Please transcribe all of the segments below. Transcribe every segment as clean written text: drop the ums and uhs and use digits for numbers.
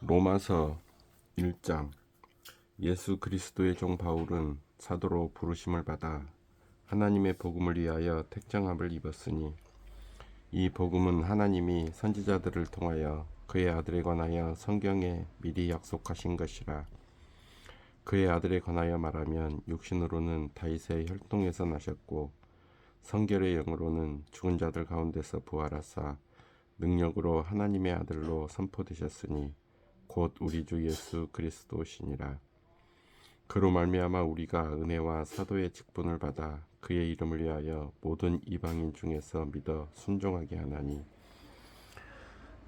로마서 1장. 예수 그리스도의 종 바울은 사도로 부르심을 받아 하나님의 복음을 위하여 택정함을 입었으니, 이 복음은 하나님이 선지자들을 통하여 그의 아들에 관하여 성경에 미리 약속하신 것이라. 그의 아들에 관하여 말하면 육신으로는 다윗의 혈통에서 나셨고, 성결의 영으로는 죽은 자들 가운데서 부활하사 능력으로 하나님의 아들로 선포되셨으니 곧 우리 주 예수 그리스도시니라. 그로 말미암아 우리가 은혜와 사도의 직분을 받아 그의 이름을 위하여 모든 이방인 중에서 믿어 순종하게 하나니,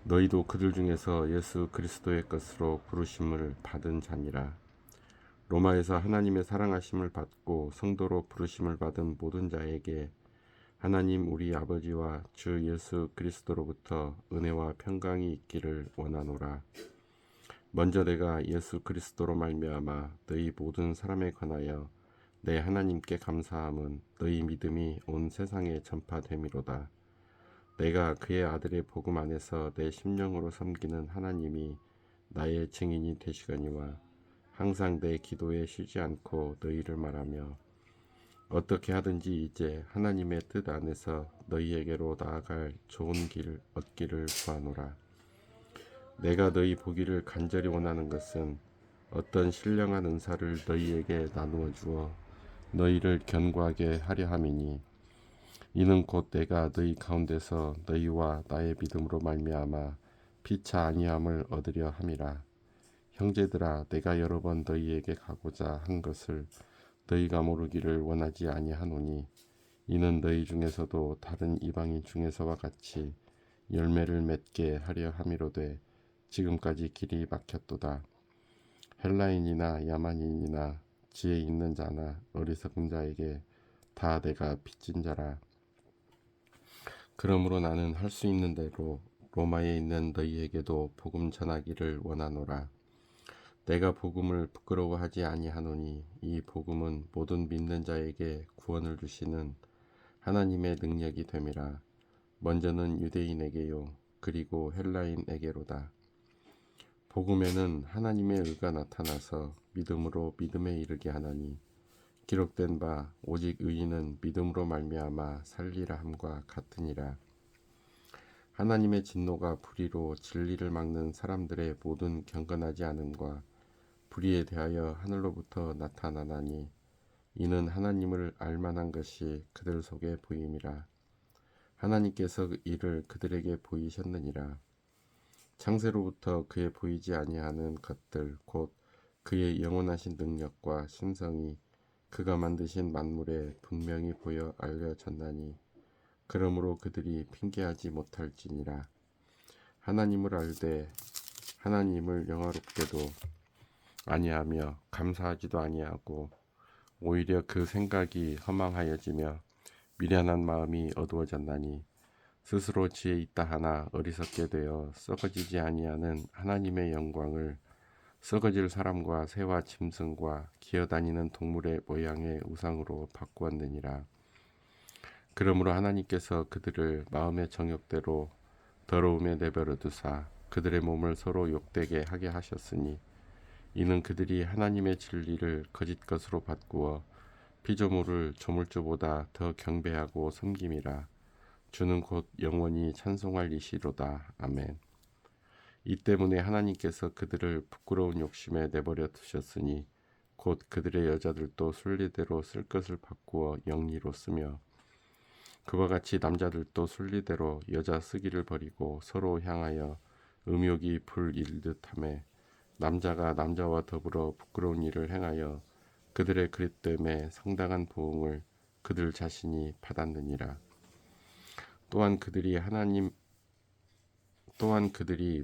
너희도 그들 중에서 예수 그리스도의 것으로 부르심을 받은 자니라. 로마에서 하나님의 사랑하심을 받고 성도로 부르심을 받은 모든 자에게 하나님 우리 아버지와 주 예수 그리스도로부터 은혜와 평강이 있기를 원하노라. 먼저 내가 예수 그리스도로 말미암아 너희 모든 사람에 관하여 내 하나님께 감사함은 너희 믿음이 온 세상에 전파됨이로다. 내가 그의 아들의 복음 안에서 내 심령으로 섬기는 하나님이 나의 증인이 되시거니와, 항상 내 기도에 쉬지 않고 너희를 말하며 어떻게 하든지 이제 하나님의 뜻 안에서 너희에게로 나아갈 좋은 길 얻기를 구하노라. 내가 너희 보기를 간절히 원하는 것은 어떤 신령한 은사를 너희에게 나누어 주어 너희를 견고하게 하려 함이니, 이는 곧 내가 너희 가운데서 너희와 나의 믿음으로 말미암아 피차 아니함을 얻으려 함이라. 형제들아, 내가 여러 번 너희에게 가고자 한 것을 너희가 모르기를 원하지 아니하노니, 이는 너희 중에서도 다른 이방인 중에서와 같이 열매를 맺게 하려 함이로되 지금까지 길이 막혔도다. 헬라인이나 야만인이나 지혜 있는 자나 어리석은 자에게 다 내가 빚진 자라. 그러므로 나는 할 수 있는 대로 로마에 있는 너희에게도 복음 전하기를 원하노라. 내가 복음을 부끄러워하지 아니하노니, 이 복음은 모든 믿는 자에게 구원을 주시는 하나님의 능력이 됨이라. 먼저는 유대인에게요, 그리고 헬라인에게로다. 복음에는 하나님의 의가 나타나서 믿음으로 믿음에 이르게 하나니, 기록된 바 오직 의인은 믿음으로 말미암아 살리라 함과 같으니라. 하나님의 진노가 불의로 진리를 막는 사람들의 모든 경건하지 않음과 불의에 대하여 하늘로부터 나타나나니, 이는 하나님을 알만한 것이 그들 속에 보임이라. 하나님께서 이를 그들에게 보이셨느니라. 창세로부터 그의 보이지 아니하는 것들 곧 그의 영원하신 능력과 신성이 그가 만드신 만물에 분명히 보여 알려졌나니, 그러므로 그들이 핑계하지 못할지니라. 하나님을 알되 하나님을 영화롭게도 아니하며 감사하지도 아니하고, 오히려 그 생각이 허망하여지며 미련한 마음이 어두워졌나니, 스스로 지혜 있다 하나 어리석게 되어 썩어지지 아니하는 하나님의 영광을 썩어질 사람과 새와 짐승과 기어다니는 동물의 모양의 우상으로 바꾸었느니라. 그러므로 하나님께서 그들을 마음의 정욕대로 더러움에 내버려 두사 그들의 몸을 서로 욕되게 하게 하셨으니, 이는 그들이 하나님의 진리를 거짓 것으로 바꾸어 피조물을 조물주보다 더 경배하고 섬김이라. 주는 곧 영원히 찬송할 이시로다. 아멘. 이 때문에 하나님께서 그들을 부끄러운 욕심에 내버려 두셨으니, 곧 그들의 여자들도 순리대로 쓸 것을 바꾸어 영리로 쓰며, 그와 같이 남자들도 순리대로 여자 쓰기를 버리고 서로 향하여 음욕이 불일듯하매, 남자가 남자와 더불어 부끄러운 일을 행하여 그들의 그릇됨에 상당한 보응을 그들 자신이 받았느니라. 또한 그들이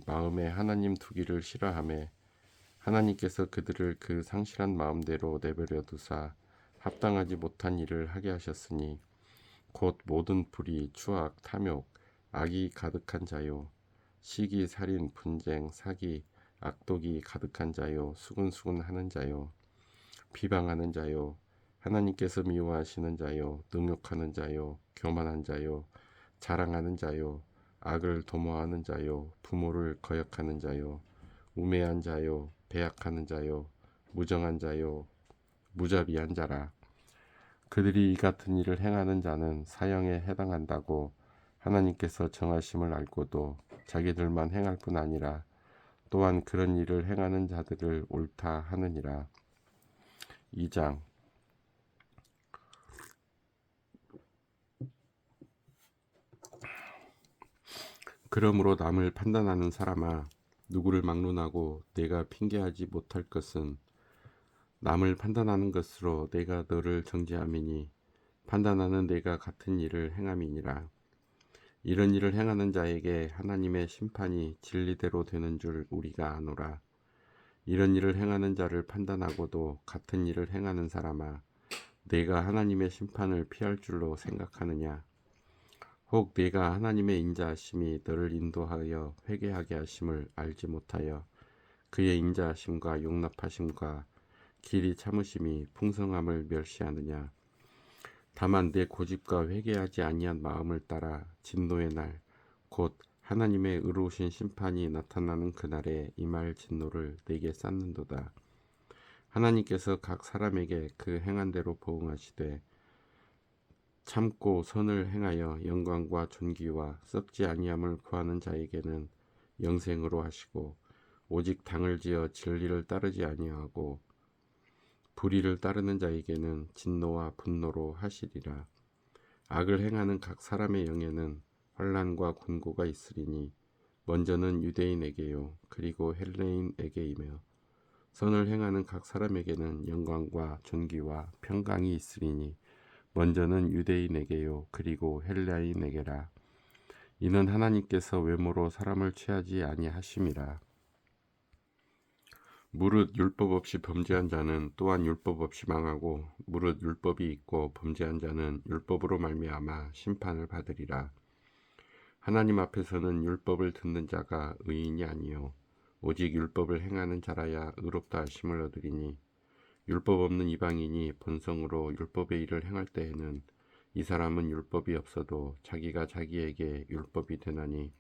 마음에 하나님 두기를 싫어하매, 하나님께서 그들을 그 상실한 마음대로 내버려 두사 합당하지 못한 일을 하게 하셨으니, 곧 모든 불의, 추악, 탐욕, 악이 가득한 자요, 시기, 살인, 분쟁, 사기, 악독이 가득한 자요, 수군수군하는 자요, 비방하는 자요, 하나님께서 미워하시는 자요, 능욕하는 자요, 교만한 자요, 자랑하는 자요, 악을 도모하는 자요, 부모를 거역하는 자요, 우매한 자요, 배약하는 자요, 무정한 자요, 무자비한 자라. 그들이 이 같은 일을 행하는 자는 사형에 해당한다고 하나님께서 정하심을 알고도 자기들만 행할 뿐 아니라 또한 그런 일을 행하는 자들을 옳다 하느니라. 2장. 그러므로 남을 판단하는 사람아, 누구를 막론하고 내가 핑계하지 못할 것은 남을 판단하는 것으로 내가 너를 정죄함이니 판단하는 내가 같은 일을 행함이니라. 이런 일을 행하는 자에게 하나님의 심판이 진리대로 되는 줄 우리가 아노라. 이런 일을 행하는 자를 판단하고도 같은 일을 행하는 사람아, 내가 하나님의 심판을 피할 줄로 생각하느냐? 혹 내가 하나님의 인자하심이 너를 인도하여 회개하게 하심을 알지 못하여 그의 인자하심과 용납하심과 길이 참으심이 풍성함을 멸시하느냐? 다만 내 고집과 회개하지 아니한 마음을 따라 진노의 날, 곧 하나님의 의로우신 심판이 나타나는 그날에 임할 진노를 내게 쌓는도다. 하나님께서 각 사람에게 그 행한 대로 보응하시되 참고 선을 행하여 영광과 존귀와 썩지 아니함을 구하는 자에게는 영생으로 하시고 오직 당을 지어 진리를 따르지 아니하고 불의를 따르는 자에게는 진노와 분노로 하시리라. 악을 행하는 각 사람의 영에는 환난과 곤고가 있으리니 먼저는 유대인에게요 그리고 헬레인에게이며 선을 행하는 각 사람에게는 영광과 존귀와 평강이 있으리니 먼저는 유대인에게요 그리고 헬라인에게라. 이는 하나님께서 외모로 사람을 취하지 아니하심이라. 무릇 율법 없이 범죄한 자는 또한 율법 없이 망하고 무릇 율법이 있고 범죄한 자는 율법으로 말미암아 심판을 받으리라. 하나님 앞에서는 율법을 듣는 자가 의인이 아니요 오직 율법을 행하는 자라야 의롭다 하심을 얻으리니 율법 없는 이방인이 본성으로 율법의 일을 행할 때에는 이 사람은 율법이 없어도 자기가 자기에게 율법이 되나니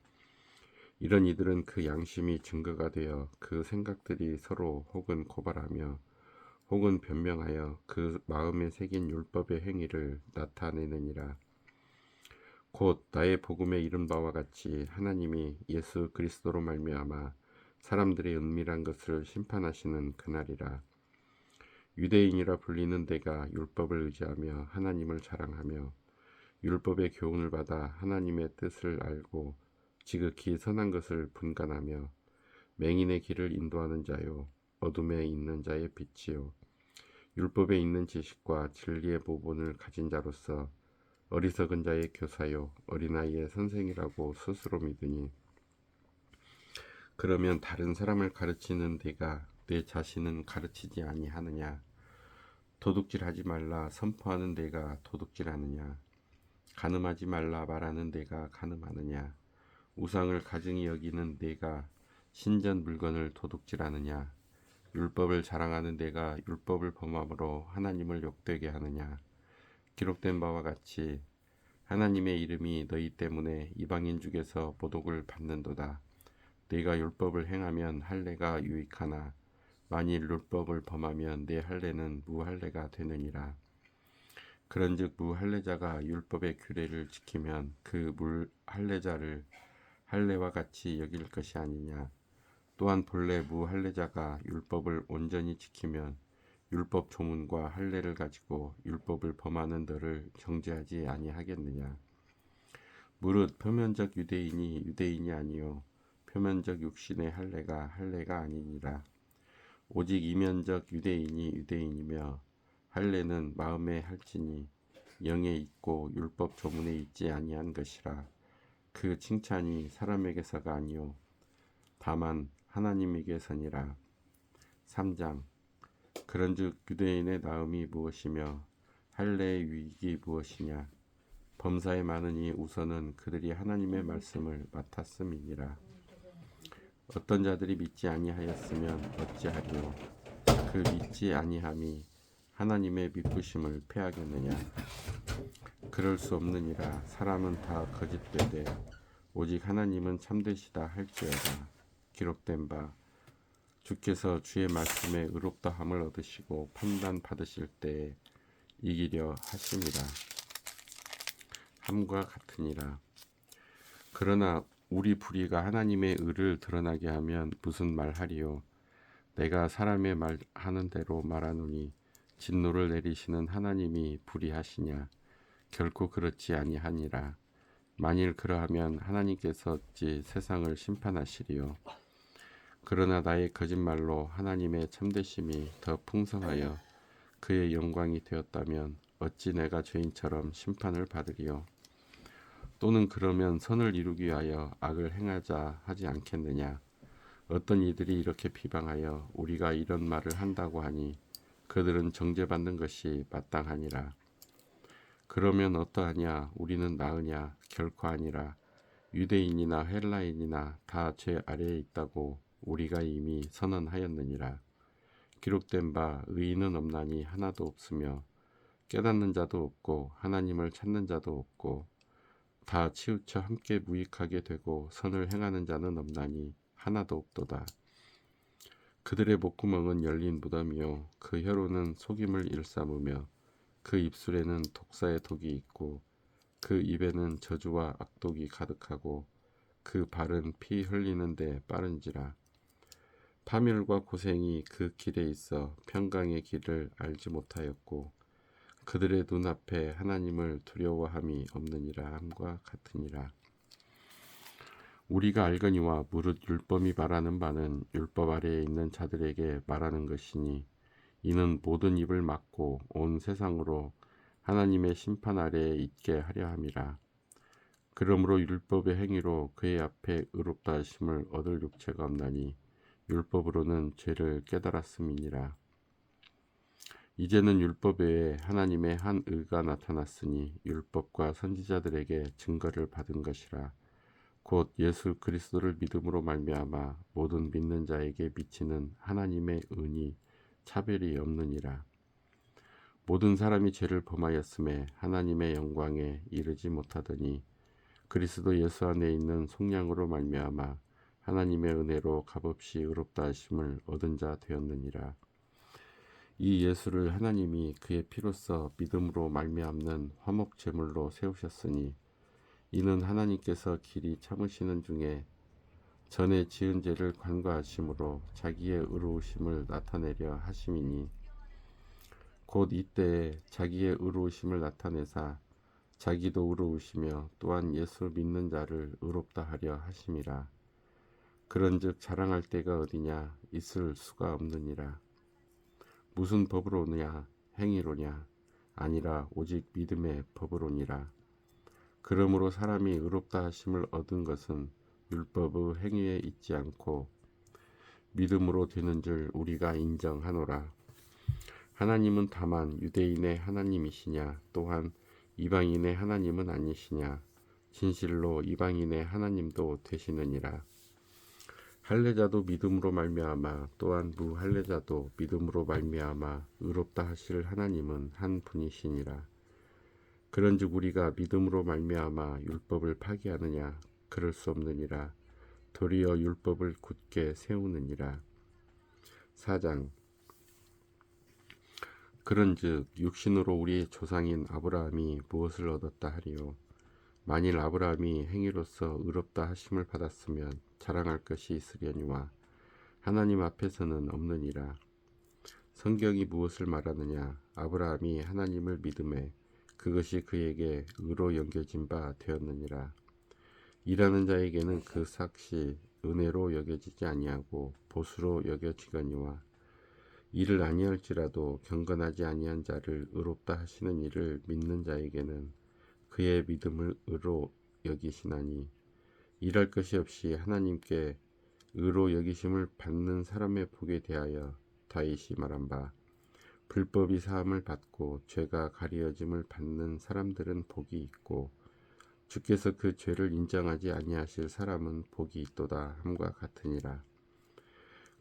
이런 이들은 그 양심이 증거가 되어 그 생각들이 서로 혹은 고발하며 혹은 변명하여 그 마음에 새긴 율법의 행위를 나타내느니라. 곧 나의 복음에 이른 바와 같이 하나님이 예수 그리스도로 말미암아 사람들의 은밀한 것을 심판하시는 그날이라. 유대인이라 불리는 내가 율법을 의지하며 하나님을 자랑하며 율법의 교훈을 받아 하나님의 뜻을 알고 지극히 선한 것을 분간하며 맹인의 길을 인도하는 자요 어둠에 있는 자의 빛이요 율법에 있는 지식과 진리의 보본을 가진 자로서 어리석은 자의 교사요 어린아이의 선생이라고 스스로 믿으니 그러면 다른 사람을 가르치는 내가 내 자신은 가르치지 아니하느냐? 도둑질하지 말라 선포하는 내가 도둑질하느냐? 간음하지 말라 말하는 내가 간음하느냐? 우상을 가증히 여기는 내가 신전 물건을 도둑질하느냐? 율법을 자랑하는 내가 율법을 범함으로 하나님을 욕되게 하느냐? 기록된 바와 같이 하나님의 이름이 너희 때문에 이방인 중에서 모독을 받는도다. 네가 율법을 행하면 할례가 유익하나 만일 율법을 범하면 내 할례는 무할례가 되느니라. 그런즉 무할례자가 율법의 규례를 지키면 그 무할례자를 할례와 같이 여길 것이 아니냐. 또한 본래 무할례자가 율법을 온전히 지키면 율법 조문과 할례를 가지고 율법을 범하는 너를 정죄하지 아니하겠느냐. 무릇 표면적 유대인이 유대인이 아니요 표면적 육신의 할례가 아니니라. 오직 이면적 유대인이 유대인이며 할례는 마음에 할지니 영에 있고 율법 조문에 있지 아니한 것이라. 그 칭찬이 사람에게서가 아니요 다만 하나님에게서니라. 3장. 그런즉 유대인의 나음이 무엇이며 할례의 유익이 무엇이냐. 범사에 많으니 우선은 그들이 하나님의 말씀을 맡았음이니라. 어떤 자들이 믿지 아니하였으면 어찌하리요. 그 믿지 아니함이 하나님의 미쁘심을 패하겠느냐. 그럴 수 없느니라. 사람은 다 거짓되되 오직 하나님은 참되시다 할지어다. 기록된 바 주께서 주의 말씀에 의롭다함을 얻으시고 판단 받으실 때 이기려 하심이라. 함과 같으니라. 그러나 우리 불의가 하나님의 의를 드러나게 하면 무슨 말하리요? 내가 사람의 말하는 대로 말하노니 진노를 내리시는 하나님이 불의하시냐? 결코 그렇지 아니하니라. 만일 그러하면 하나님께서 어찌 세상을 심판하시리요? 그러나 나의 거짓말로 하나님의 참되심이 더 풍성하여 그의 영광이 되었다면 어찌 내가 죄인처럼 심판을 받으리요? 또는 그러면 선을 이루기 위하여 악을 행하자 하지 않겠느냐? 어떤 이들이 이렇게 비방하여 우리가 이런 말을 한다고 하니 그들은 정죄받는 것이 마땅하니라. 그러면 어떠하냐? 우리는 나으냐? 결코 아니라. 유대인이나 헬라인이나 다 죄 아래에 있다고 우리가 이미 선언하였느니라. 기록된 바 의인은 없나니 하나도 없으며 깨닫는 자도 없고 하나님을 찾는 자도 없고 다 치우쳐 함께 무익하게 되고 선을 행하는 자는 없나니 하나도 없도다. 그들의 목구멍은 열린 무덤이요 그 혀로는 속임을 일삼으며 그 입술에는 독사의 독이 있고 그 입에는 저주와 악독이 가득하고 그 발은 피 흘리는데 빠른지라. 파멸과 고생이 그 길에 있어 평강의 길을 알지 못하였고 그들의 눈앞에 하나님을 두려워함이 없느니라 함과 같으니라. 우리가 알거니와 무릇 율법이 말하는 바는 율법 아래에 있는 자들에게 말하는 것이니 이는 모든 입을 막고 온 세상으로 하나님의 심판 아래에 있게 하려 함이라. 그러므로 율법의 행위로 그의 앞에 의롭다 하심을 얻을 육체가 없나니 율법으로는 죄를 깨달았음이니라. 이제는 율법 외에 하나님의 한 의가 나타났으니 율법과 선지자들에게 증거를 받은 것이라. 곧 예수 그리스도를 믿음으로 말미암아 모든 믿는 자에게 미치는 하나님의 은이 차별이 없느니라. 모든 사람이 죄를 범하였음에 하나님의 영광에 이르지 못하더니 그리스도 예수 안에 있는 속량으로 말미암아 하나님의 은혜로 값없이 의롭다 하심을 얻은 자 되었느니라. 이 예수를 하나님이 그의 피로써 믿음으로 말미암는 화목 제물로 세우셨으니 이는 하나님께서 길이 참으시는 중에 전에 지은 죄를 관과하심으로 자기의 의로우심을 나타내려 하심이니 곧 이때에 자기의 의로우심을 나타내사 자기도 의로우시며 또한 예수 믿는 자를 의롭다 하려 하심이라. 그런즉 자랑할 때가 어디냐? 있을 수가 없느니라. 무슨 법으로냐? 행위로냐? 아니라 오직 믿음의 법으로니라. 그러므로 사람이 의롭다 하심을 얻은 것은 율법의 행위에 있지 않고 믿음으로 되는 줄 우리가 인정하노라. 하나님은 다만 유대인의 하나님이시냐? 또한 이방인의 하나님은 아니시냐? 진실로 이방인의 하나님도 되시느니라. 할례자도 믿음으로 말미암아 또한 무할례자도 믿음으로 말미암아 의롭다 하실 하나님은 한 분이시니라. 그런즉 우리가 믿음으로 말미암아 율법을 파기하느냐? 그럴 수 없느니라. 도리어 율법을 굳게 세우느니라. 4장. 그런즉 육신으로 우리의 조상인 아브라함이 무엇을 얻었다 하리요? 만일 아브라함이 행위로서 의롭다 하심을 받았으면 자랑할 것이 있으려니와 하나님 앞에서는 없느니라. 성경이 무엇을 말하느냐? 아브라함이 하나님을 믿음에 그것이 그에게 의로 여겨진 바 되었느니라. 일하는 자에게는 그 삭시 은혜로 여겨지지 아니하고 보수로 여겨지거니와 일을 아니할지라도 경건하지 아니한 자를 의롭다 하시는 이를 믿는 자에게는 그의 믿음을 의로 여기시나니 일할 것이 없이 하나님께 의로 여기심을 받는 사람의 복에 대하여 다윗이 말한 바 불법이 사함을 받고 죄가 가리어짐을 받는 사람들은 복이 있고 주께서 그 죄를 인정하지 아니하실 사람은 복이 있도다 함과 같으니라.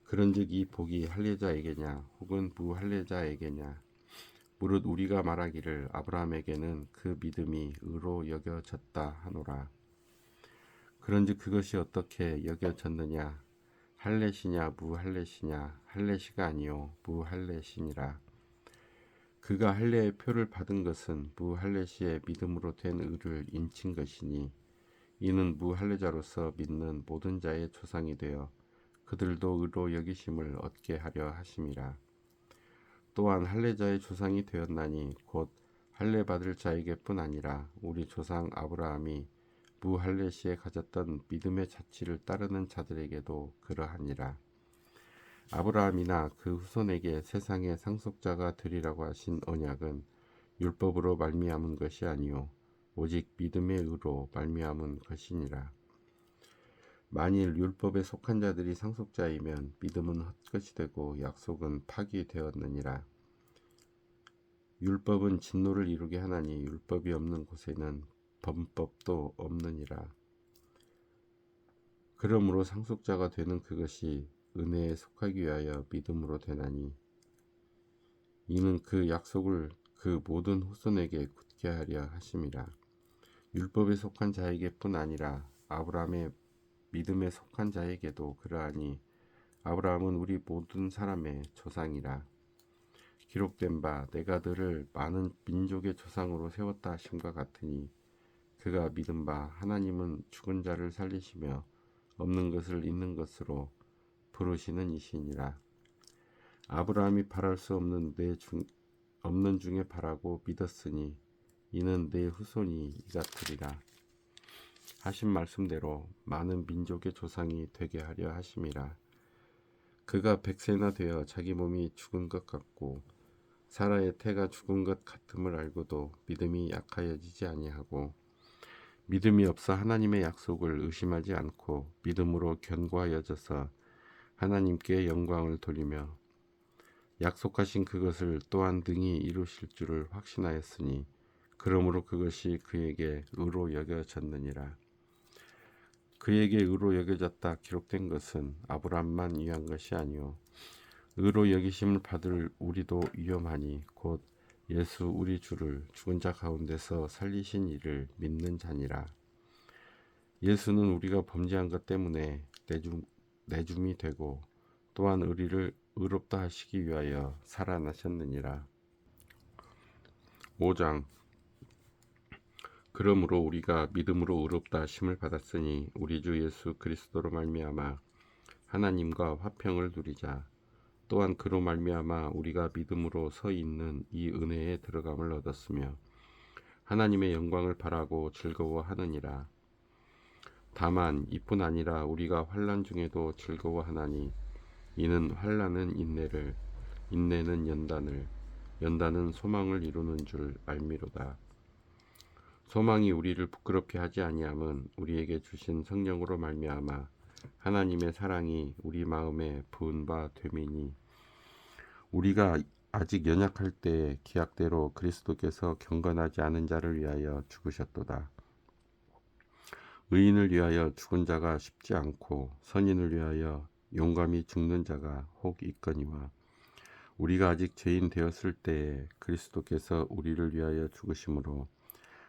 그런즉 이 복이 할례자에게냐 혹은 무할례자에게냐? 무릇 우리가 말하기를 아브라함에게는 그 믿음이 의로 여겨졌다 하노라. 그런즉 그것이 어떻게 여겨졌느냐? 할례시냐 무할례시냐 할례시가 아니요 무할례시니라. 그가 할례의 표를 받은 것은 무할례시의 믿음으로 된 의를 인친 것이니 이는 무할례자로서 믿는 모든 자의 조상이 되어 그들도 의로 여기심을 얻게 하려 하심이라. 또한 할례자의 조상이 되었나니 곧 할례 받을 자에게뿐 아니라 우리 조상 아브라함이 무할례시에 가졌던 믿음의 자취를 따르는 자들에게도 그러하니라. 아브라함이나 그 후손에게 세상의 상속자가 되리라고 하신 언약은 율법으로 말미암은 것이 아니요 오직 믿음의 의로 말미암은 것이니라. 만일 율법에 속한 자들이 상속자이면 믿음은 헛것이 되고 약속은 파기되었느니라. 율법은 진노를 이루게 하나니 율법이 없는 곳에는 범법도 없느니라. 그러므로 상속자가 되는 그것이 은혜에 속하기 위하여 믿음으로 되나니 이는 그 약속을 그 모든 후손에게 굳게 하려 하심이라. 율법에 속한 자에게뿐 아니라 아브라함의 믿음에 속한 자에게도 그러하니 아브라함은 우리 모든 사람의 조상이라. 기록된 바 내가 너를 많은 민족의 조상으로 세웠다 하심과 같으니 그가 믿은 바 하나님은 죽은 자를 살리시며 없는 것을 있는 것으로 부르시는 이시니라. 아브라함이 바랄 수 없는 없는 중에 바라고 믿었으니 이는 내 후손이 이같으리라 하신 말씀대로 많은 민족의 조상이 되게 하려 하심이라. 그가 100세나 되어 자기 몸이 죽은 것 같고 사라의 태가 죽은 것 같음을 알고도 믿음이 약하여지지 아니하고 믿음이 없어 하나님의 약속을 의심하지 않고 믿음으로 견고하여져서 하나님께 영광을 돌리며 약속하신 그것을 또한 능히 이루실 줄을 확신하였으니 그러므로 그것이 그에게 의로 여겨졌느니라. 그에게 의로 여겨졌다 기록된 것은 아브라함만 위한 것이 아니요 의로 여기심을 받을 우리도 위험하니 곧 예수 우리 주를 죽은 자 가운데서 살리신 이를 믿는 자니라. 예수는 우리가 범죄한 것 때문에 내줌이 되고 또한 우리를 의롭다 하시기 위하여 살아나셨느니라. 5장. 그러므로 우리가 믿음으로 의롭다 하심을 받았으니 우리 주 예수 그리스도로 말미암아 하나님과 화평을 누리자. 또한 그로 말미암아 우리가 믿음으로 서 있는 이 은혜에 들어감을 얻었으며 하나님의 영광을 바라고 즐거워하느니라. 다만 이뿐 아니라 우리가 환난 중에도 즐거워하나니 이는 환난은 인내를, 인내는 연단을, 연단은 소망을 이루는 줄 알미로다. 소망이 우리를 부끄럽게 하지 아니함은 우리에게 주신 성령으로 말미암아 하나님의 사랑이 우리 마음에 부은 바 됨이니 우리가 아직 연약할 때에 기약대로 그리스도께서 경건하지 않은 자를 위하여 죽으셨도다. 의인을 위하여 죽은 자가 쉽지 않고 선인을 위하여 용감히 죽는 자가 혹 있거니와 우리가 아직 죄인 되었을 때에 그리스도께서 우리를 위하여 죽으심으로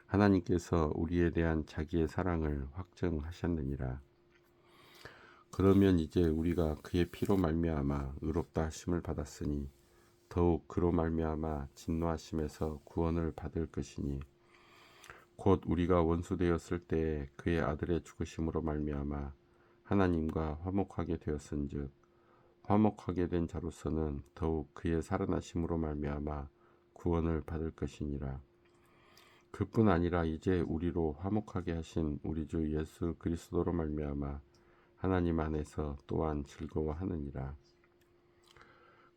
하나님께서 우리에 대한 자기의 사랑을 확증하셨느니라. 그러면 이제 우리가 그의 피로 말미암아 의롭다 하심을 받았으니 더욱 그로 말미암아 진노하심에서 구원을 받을 것이니 곧 우리가 원수 되었을 때에 그의 아들의 죽으심으로 말미암아 하나님과 화목하게 되었은즉 화목하게 된 자로서는 더욱 그의 살아나심으로 말미암아 구원을 받을 것이니라. 그뿐 아니라 이제 우리로 화목하게 하신 우리 주 예수 그리스도로 말미암아 하나님 안에서 또한 즐거워하느니라.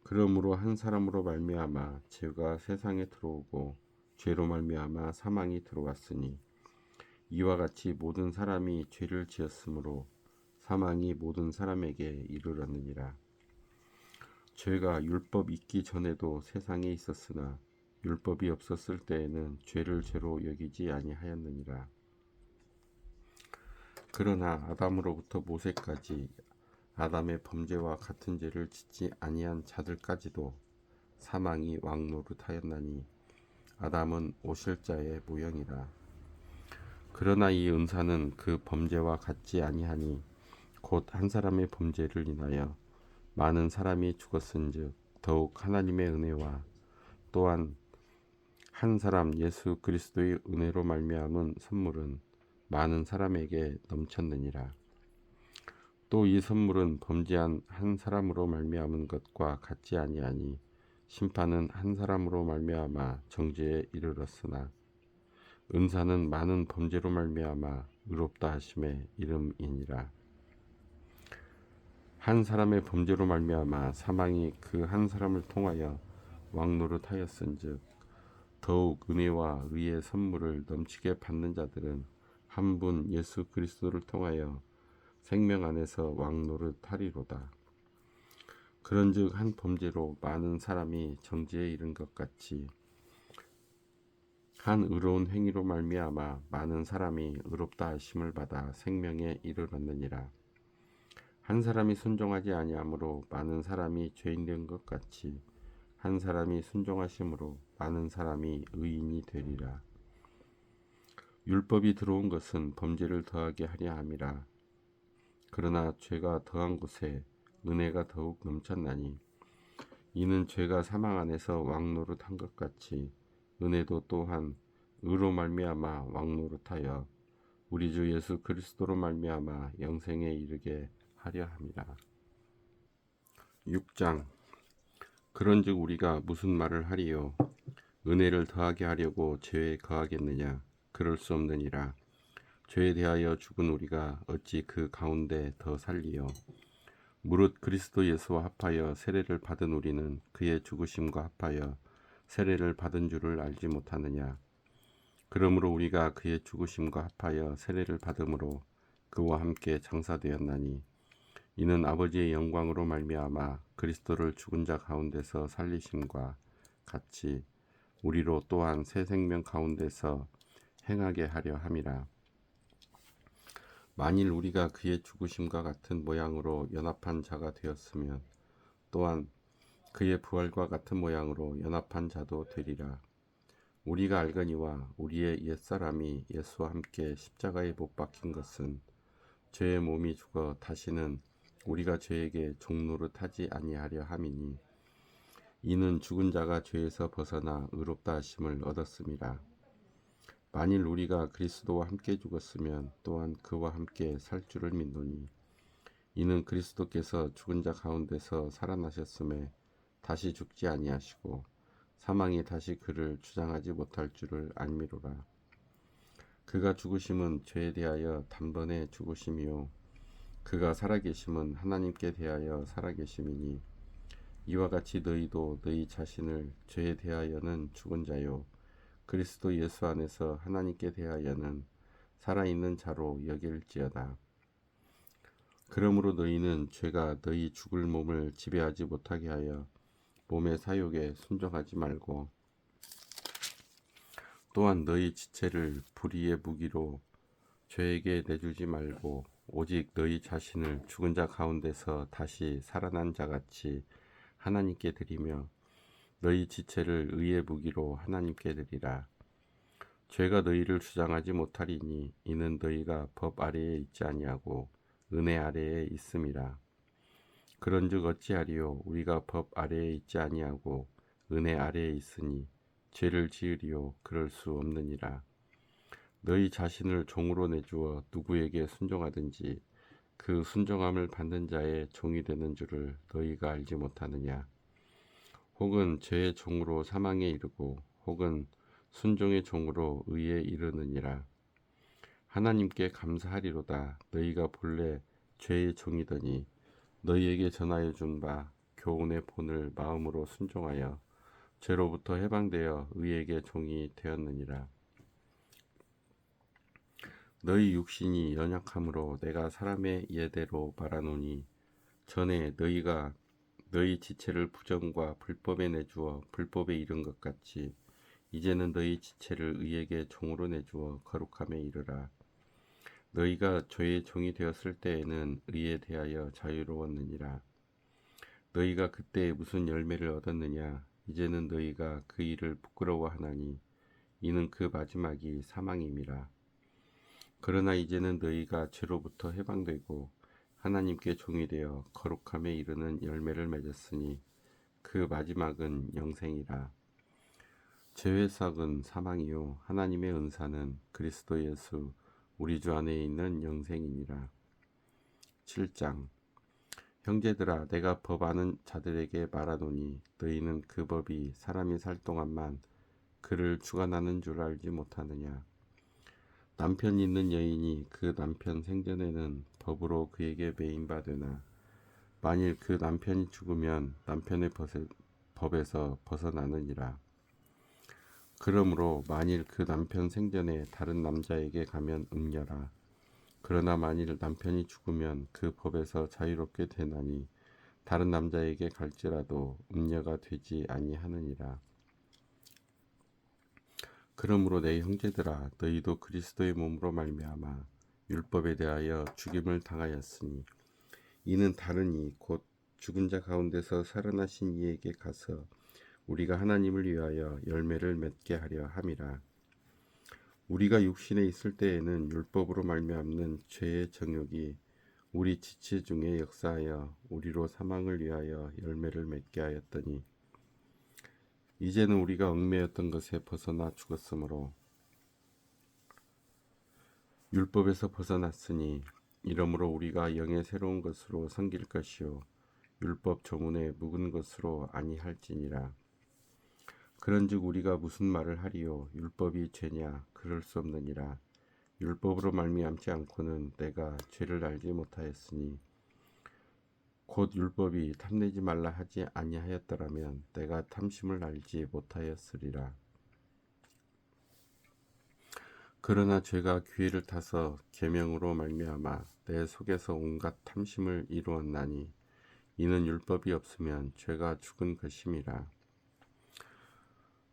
그러므로 한 사람으로 말미암아 죄가 세상에 들어오고 죄로 말미암아 사망이 들어왔으니 이와 같이 모든 사람이 죄를 지었으므로 사망이 모든 사람에게 이르렀느니라. 죄가 율법 있기 전에도 세상에 있었으나 율법이 없었을 때에는 죄를 죄로 여기지 아니하였느니라. 그러나 아담으로부터 모세까지 아담의 범죄와 같은 죄를 짓지 아니한 자들까지도 사망이 왕노릇하였나니 아담은 오실 자의 모형이라. 그러나 이 은사는 그 범죄와 같지 아니하니 곧 한 사람의 범죄를 인하여 많은 사람이 죽었은즉 더욱 하나님의 은혜와 또한 한 사람 예수 그리스도의 은혜로 말미암은 선물은 많은 사람에게 넘쳤느니라. 또 이 선물은 범죄한 한 사람으로 말미암은 것과 같지 아니하니 심판은 한 사람으로 말미암아 정죄에 이르렀으나 은사는 많은 범죄로 말미암아 의롭다 하심의 이름이니라. 한 사람의 범죄로 말미암아 사망이 그 한 사람을 통하여 왕노릇하였은즉 더욱 은혜와 의의 선물을 넘치게 받는 자들은 한 분 예수 그리스도를 통하여 생명 안에서 왕노릇하리로다. 그런즉 한 범죄로 많은 사람이 정죄에 이른 것 같이 한 의로운 행위로 말미암아 많은 사람이 의롭다 하심을 받아 생명에 이르렀느니라. 한 사람이 순종하지 아니하므로 많은 사람이 죄인 된 것 같이 한 사람이 순종하심으로 많은 사람이 의인이 되리라. 율법이 들어온 것은 범죄를 더하게 하려 함이라. 그러나 죄가 더한 곳에 은혜가 더욱 넘쳤나니 이는 죄가 사망 안에서 왕노릇한 것 같이 은혜도 또한 의로 말미암아 왕노릇하여 우리 주 예수 그리스도로 말미암아 영생에 이르게 하려 함이라. 6장. 그런즉 우리가 무슨 말을 하리요? 은혜를 더하게 하려고 죄에 거하겠느냐? 그럴 수 없느니라. 죄에 대하여 죽은 우리가 어찌 그 가운데 더 살리요? 무릇 그리스도 예수와 합하여 세례를 받은 우리는 그의 죽으심과 합하여 세례를 받은 줄을 알지 못하느냐? 그러므로 우리가 그의 죽으심과 합하여 세례를 받음으로 그와 함께 장사되었나니 이는 아버지의 영광으로 말미암아 그리스도를 죽은 자 가운데서 살리심과 같이 우리로 또한 새 생명 가운데서 행하게 하려 함이라. 만일 우리가 그의 죽으심과 같은 모양으로 연합한 자가 되었으면 또한 그의 부활과 같은 모양으로 연합한 자도 되리라. 우리가 알거니와 우리의 옛사람이 예수와 함께 십자가에 못 박힌 것은 죄의 몸이 죽어 다시는 우리가 죄에게 종노릇하지 아니하려 함이니 이는 죽은 자가 죄에서 벗어나 의롭다 하심을 얻었음이라. 만일 우리가 그리스도와 함께 죽었으면 또한 그와 함께 살 줄을 믿노니 이는 그리스도께서 죽은 자 가운데서 살아나셨음에 다시 죽지 아니하시고 사망이 다시 그를 주장하지 못할 줄을 알미로라. 그가 죽으심은 죄에 대하여 단번에 죽으심이요 그가 살아계심은 하나님께 대하여 살아계심이니 이와 같이 너희도 너희 자신을 죄에 대하여는 죽은 자요 그리스도 예수 안에서 하나님께 대하여는 살아있는 자로 여길지어다. 그러므로 너희는 죄가 너희 죽을 몸을 지배하지 못하게 하여 몸의 사욕에 순종하지 말고 또한 너희 지체를 불의의 무기로 죄에게 내주지 말고 오직 너희 자신을 죽은 자 가운데서 다시 살아난 자같이 하나님께 드리며 너희 지체를 의의 무기로 하나님께 드리라. 죄가 너희를 주장하지 못하리니 이는 너희가 법 아래에 있지 아니하고 은혜 아래에 있음이라. 그런즉 어찌하리요? 우리가 법 아래에 있지 아니하고 은혜 아래에 있으니 죄를 지으리요? 그럴 수 없느니라. 너희 자신을 종으로 내주어 누구에게 순종하든지 그 순종함을 받는 자의 종이 되는 줄을 너희가 알지 못하느냐? 혹은 죄의 종으로 사망에 이르고 혹은 순종의 종으로 의에 이르느니라. 하나님께 감사하리로다. 너희가 본래 죄의 종이더니 너희에게 전하여 준 바 교훈의 본을 마음으로 순종하여 죄로부터 해방되어 의에게 종이 되었느니라. 너희 육신이 연약함으로 내가 사람의 예대로 말하노니 전에 너희가 너희 지체를 부정과 불법에 내주어 불법에 이른 것 같이 이제는 너희 지체를 의에게 종으로 내주어 거룩함에 이르라. 너희가 죄의 종이 되었을 때에는 의에 대하여 자유로웠느니라. 너희가 그때 무슨 열매를 얻었느냐? 이제는 너희가 그 일을 부끄러워하나니 이는 그 마지막이 사망임이라. 그러나 이제는 너희가 죄로부터 해방되고 하나님께 종이 되어 거룩함에 이르는 열매를 맺었으니 그 마지막은 영생이라. 죄의 삭은 사망이요 하나님의 은사는 그리스도 예수 우리 주 안에 있는 영생이니라. 7장. 형제들아, 내가 법 아는 자들에게 말하노니 너희는 그 법이 사람이 살 동안만 그를 주관하는 줄 알지 못하느냐. 남편 있는 여인이 그 남편 생전에는 법으로 그에게 매인받으나 만일 그 남편이 죽으면 남편의 법에서 벗어나느니라. 그러므로 만일 그 남편 생전에 다른 남자에게 가면 음녀라. 그러나 만일 남편이 죽으면 그 법에서 자유롭게 되나니 다른 남자에게 갈지라도 음녀가 되지 아니하느니라. 그러므로 내 형제들아, 너희도 그리스도의 몸으로 말미암아 율법에 대하여 죽임을 당하였으니 이는 다르니 곧 죽은 자 가운데서 살아나신 이에게 가서 우리가 하나님을 위하여 열매를 맺게 하려 함이라. 우리가 육신에 있을 때에는 율법으로 말미암는 죄의 정욕이 우리 지체 중에 역사하여 우리로 사망을 위하여 열매를 맺게 하였더니 이제는 우리가 얽매였던 것에 벗어나 죽었으므로 율법에서 벗어났으니 이러므로 우리가 영의 새로운 것으로 섬길 것이요 율법 조문에 묵은 것으로 아니할지니라. 그런즉 우리가 무슨 말을 하리요? 율법이 죄냐? 그럴 수 없느니라. 율법으로 말미암지 않고는 내가 죄를 알지 못하였으니 곧 율법이 탐내지 말라 하지 아니하였더라면 내가 탐심을 알지 못하였으리라. 그러나 죄가 기회를 타서 계명으로 말미암아 내 속에서 온갖 탐심을 이루었나니 이는 율법이 없으면 죄가 죽은 것임이라.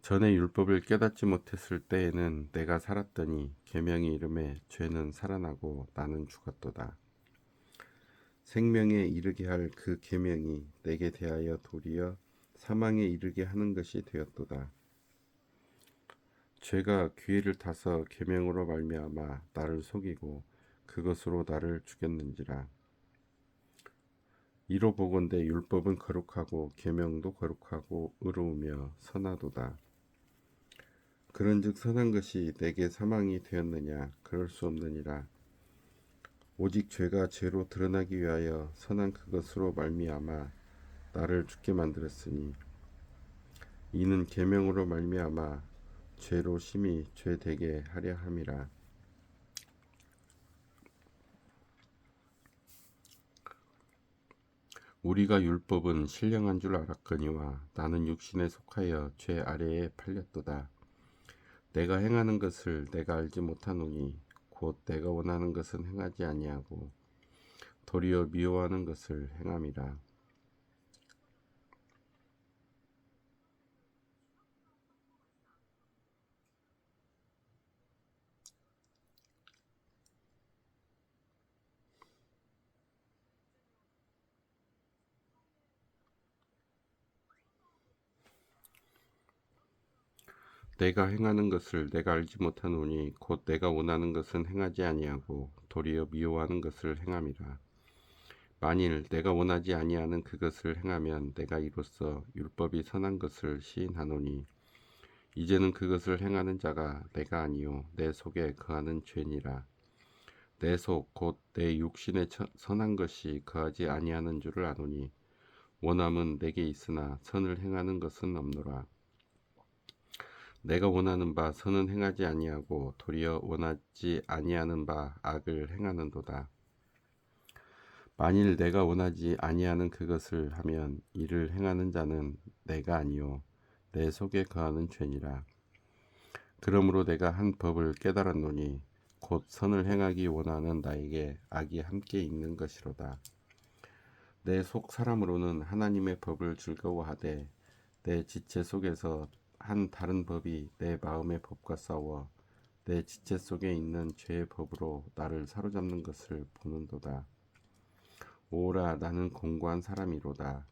전에 율법을 깨닫지 못했을 때에는 내가 살았더니 계명이 이름에 죄는 살아나고 나는 죽었도다. 생명에 이르게 할 그 계명이 내게 대하여 도리어 사망에 이르게 하는 것이 되었도다. 죄가 기회를 타서 계명으로 말미암아 나를 속이고 그것으로 나를 죽였는지라. 이로 보건대 율법은 거룩하고 계명도 거룩하고 의로우며 선하도다. 그런즉 선한 것이 내게 사망이 되었느냐? 그럴 수 없느니라. 오직 죄가 죄로 드러나기 위하여 선한 그것으로 말미암아 나를 죽게 만들었으니 이는 계명으로 말미암아 죄로 심히 죄되게 하려 함이라. 우리가 율법은 신령한 줄 알았거니와 나는 육신에 속하여 죄 아래에 팔렸도다. 내가 행하는 것을 내가 알지 못하노니 곧 내가 원하는 것은 행하지 아니하고 도리어 미워하는 것을 행함이라. 내가 행하는 것을 내가 알지 못하노니 곧 내가 원하는 것은 행하지 아니하고 도리어 미워하는 것을 행함이라. 만일 내가 원하지 아니하는 그것을 행하면 내가 이로써 율법이 선한 것을 시인하노니 이제는 그것을 행하는 자가 내가 아니요 내 속에 거하는 죄니라. 내 속 곧 내 육신에 선한 것이 거하지 아니하는 줄을 아노니 원함은 내게 있으나 선을 행하는 것은 없노라. 내가 원하는 바 선은 행하지 아니하고 도리어 원하지 아니하는 바 악을 행하는도다. 만일 내가 원하지 아니하는 그것을 하면 이를 행하는 자는 내가 아니요 내 속에 거하는 죄니라. 그러므로 내가 한 법을 깨달았노니 곧 선을 행하기 원하는 나에게 악이 함께 있는 것이로다. 내 속 사람으로는 하나님의 법을 즐거워하되 내 지체 속에서 한 다른 법이 내 마음의 법과 싸워 내 지체 속에 있는 죄의 법으로 나를 사로잡는 것을 보는도다. 오라, 나는 공고한 사람이로다.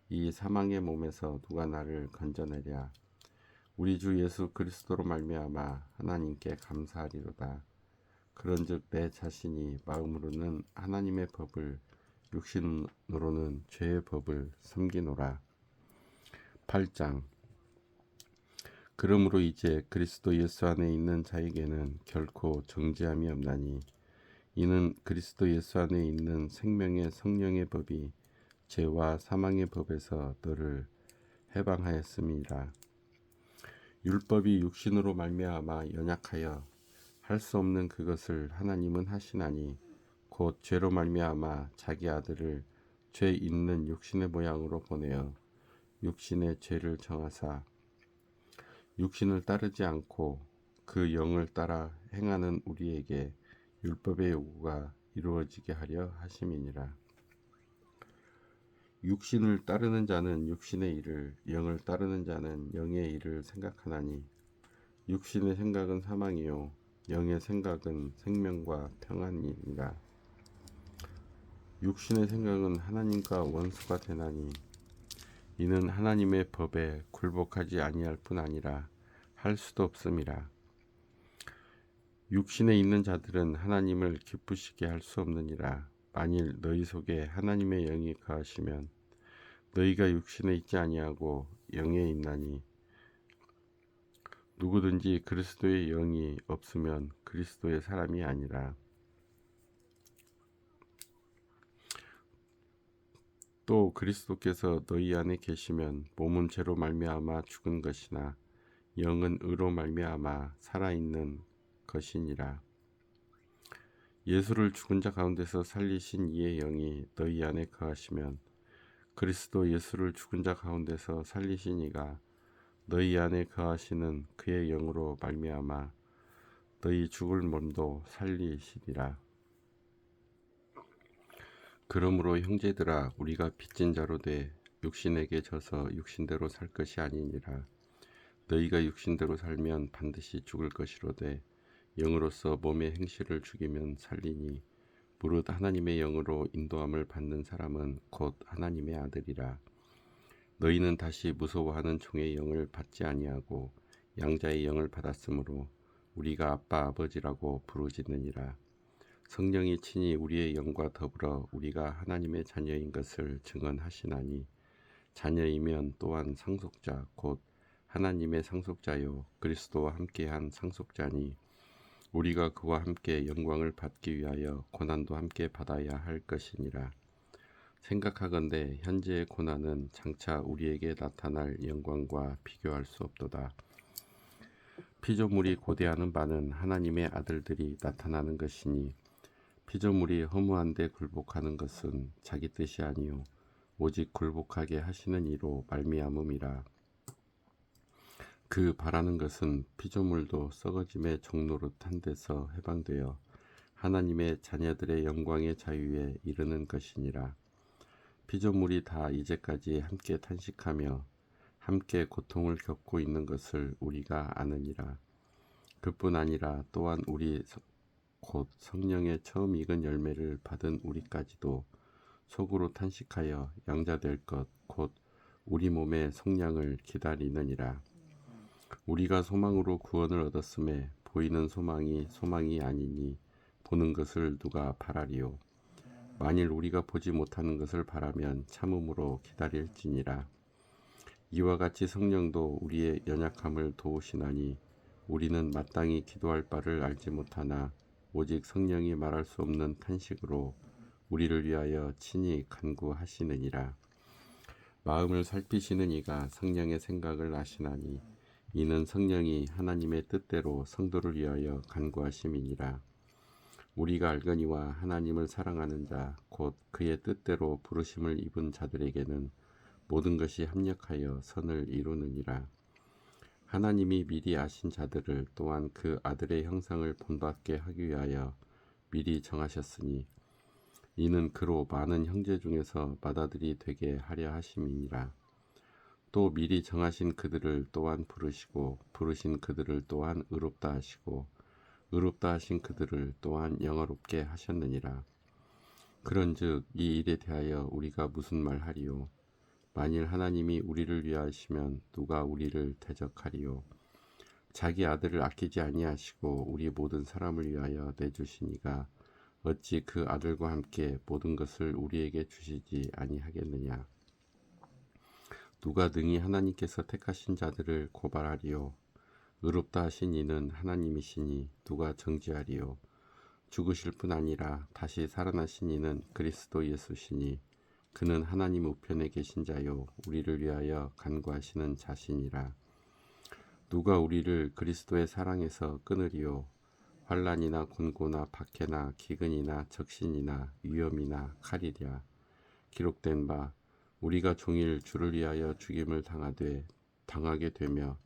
이 사망의 몸에서 누가 나를 건져내랴. 우리 주 예수 그리스도로 말미암아 하나님께 감사하리로다. 그런즉 내 자신이 마음으로는 하나님의 법을 육신으로는 죄의 법을 섬기노라. 8장. 그러므로 이제 그리스도 예수 안에 있는 자에게는 결코 정죄함이 없나니 이는 그리스도 예수 안에 있는 생명의 성령의 법이 죄와 사망의 법에서 너를 해방하였음이라. 율법이 육신으로 말미암아 연약하여 할 수 없는 그것을 하나님은 하시나니 곧 죄로 말미암아 자기 아들을 죄 있는 육신의 모양으로 보내어 육신의 죄를 정하사 육신을 따르지 않고 그 영을 따라 행하는 우리에게 율법의 요구가 이루어지게 하려 하심이니라. 육신을 따르는 자는 육신의 일을, 영을 따르는 자는 영의 일을 생각하나니 육신의 생각은 사망이요 영의 생각은 생명과 평안이니라. 육신의 생각은 하나님과 원수가 되나니 이는 하나님의 법에 굴복하지 아니할 뿐 아니라 할 수도 없음이라. 육신에 있는 자들은 하나님을 기쁘시게 할 수 없느니라. 만일 너희 속에 하나님의 영이 거하시면 너희가 육신에 있지 아니하고 영에 있나니 누구든지 그리스도의 영이 없으면 그리스도의 사람이 아니라. 또 그리스도께서 너희 안에 계시면 몸은 죄로 말미암아 죽은 것이나 영은 의로 말미암아 살아있는 것이니라. 예수를 죽은 자 가운데서 살리신 이의 영이 너희 안에 거하시면 그리스도 예수를 죽은 자 가운데서 살리신 이가 너희 안에 거하시는 그의 영으로 말미암아 너희 죽을 몸도 살리시리라. 그러므로 형제들아 우리가 빚진 자로 돼 육신에게 져서 육신대로 살 것이 아니니라. 너희가 육신대로 살면 반드시 죽을 것이로되 영으로서 몸의 행실을 죽이면 살리니 무릇 하나님의 영으로 인도함을 받는 사람은 곧 하나님의 아들이라. 너희는 다시 무서워하는 종의 영을 받지 아니하고 양자의 영을 받았으므로 우리가 아빠 아버지라고 부르짖느니라. 성령이 친히 우리의 영과 더불어 우리가 하나님의 자녀인 것을 증언하시나니 자녀이면 또한 상속자 곧 하나님의 상속자요 그리스도와 함께한 상속자니 우리가 그와 함께 영광을 받기 위하여 고난도 함께 받아야 할 것이니라. 생각하건대 현재의 고난은 장차 우리에게 나타날 영광과 비교할 수 없도다. 피조물이 고대하는 바는 하나님의 아들들이 나타나는 것이니 피조물이 허무한데 굴복하는 것은 자기 뜻이 아니요 오직 굴복하게 하시는 이로 말미암음이라. 그 바라는 것은 피조물도 썩어짐의 종노릇한 데서 해방되어 하나님의 자녀들의 영광의 자유에 이르는 것이니라. 피조물이 다 이제까지 함께 탄식하며 함께 고통을 겪고 있는 것을 우리가 아느니라. 그뿐 아니라 또한 우리 곧 성령의 처음 익은 열매를 받은 우리까지도 속으로 탄식하여 양자될 것 곧 우리 몸의 속량을 기다리느니라. 우리가 소망으로 구원을 얻었음에 보이는 소망이 아니니 보는 것을 누가 바라리요. 만일 우리가 보지 못하는 것을 바라면 참음으로 기다릴지니라. 이와 같이 성령도 우리의 연약함을 도우시나니 우리는 마땅히 기도할 바를 알지 못하나 오직 성령이 말할 수 없는 탄식으로 우리를 위하여 친히 간구하시느니라. 마음을 살피시는 이가 성령의 생각을 아시나니 이는 성령이 하나님의 뜻대로 성도를 위하여 간구하심이니라. 우리가 알거니와 하나님을 사랑하는 자 곧 그의 뜻대로 부르심을 입은 자들에게는 모든 것이 합력하여 선을 이루느니라. 하나님이 미리 아신 자들을 또한 그 아들의 형상을 본받게 하기 위하여 미리 정하셨으니 이는 그로 많은 형제 중에서 맏아들이 되게 하려 하심이니라. 또 미리 정하신 그들을 또한 부르시고 부르신 그들을 또한 의롭다 하시고 의롭다 하신 그들을 또한 영화롭게 하셨느니라. 그런즉 이 일에 대하여 우리가 무슨 말하리요? 만일 하나님이 우리를 위하시면 누가 우리를 대적하리요? 자기 아들을 아끼지 아니하시고 우리 모든 사람을 위하여 내주시니가 어찌 그 아들과 함께 모든 것을 우리에게 주시지 아니하겠느냐. 누가 능히 하나님께서 택하신 자들을 고발하리요. 의롭다 하신 이는 하나님이시니 누가 정죄하리요. 죽으실 뿐 아니라 다시 살아나신 이는 그리스도 예수시니 그는 하나님 우편에 계신 자요 우리를 위하여 간구하시는 자시니라. 누가 우리를 그리스도의 사랑에서 끊으리요. 환난이나 곤고나 박해나 기근이나 적신이나 위험이나 칼이랴. 기록된 바 우리가 종일 주를 위하여 죽임을 당하게 되며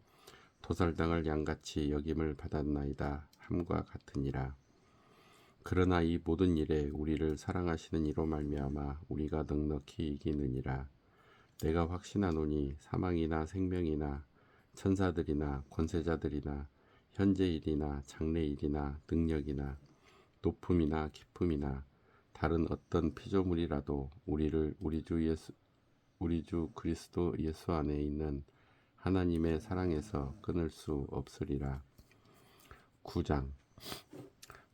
도살당할 양같이 여김을 받았나이다 함과 같으니라. 그러나 이 모든 일에 우리를 사랑하시는 이로 말미암아 우리가 넉넉히 이기느니라. 내가 확신하노니 사망이나 생명이나 천사들이나 권세자들이나 현재일이나 장래일이나 능력이나 높음이나 깊음이나 다른 어떤 피조물이라도 우리를 우리 주 그리스도 예수 안에 있는 하나님의 사랑에서 끊을 수 없으리라. 9장.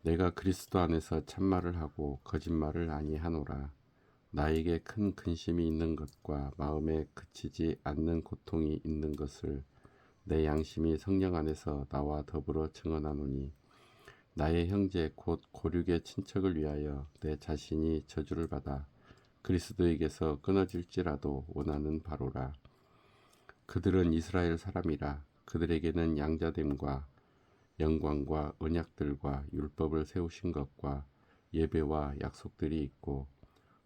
내가 그리스도 안에서 참말을 하고 거짓말을 아니하노라. 나에게 큰 근심이 있는 것과 마음에 그치지 않는 고통이 있는 것을 내 양심이 성령 안에서 나와 더불어 증언하노니 나의 형제 곧 고륙의 친척을 위하여 내 자신이 저주를 받아 그리스도에게서 끊어질지라도 원하는 바로라. 그들은 이스라엘 사람이라. 그들에게는 양자됨과 영광과 언약들과 율법을 세우신 것과 예배와 약속들이 있고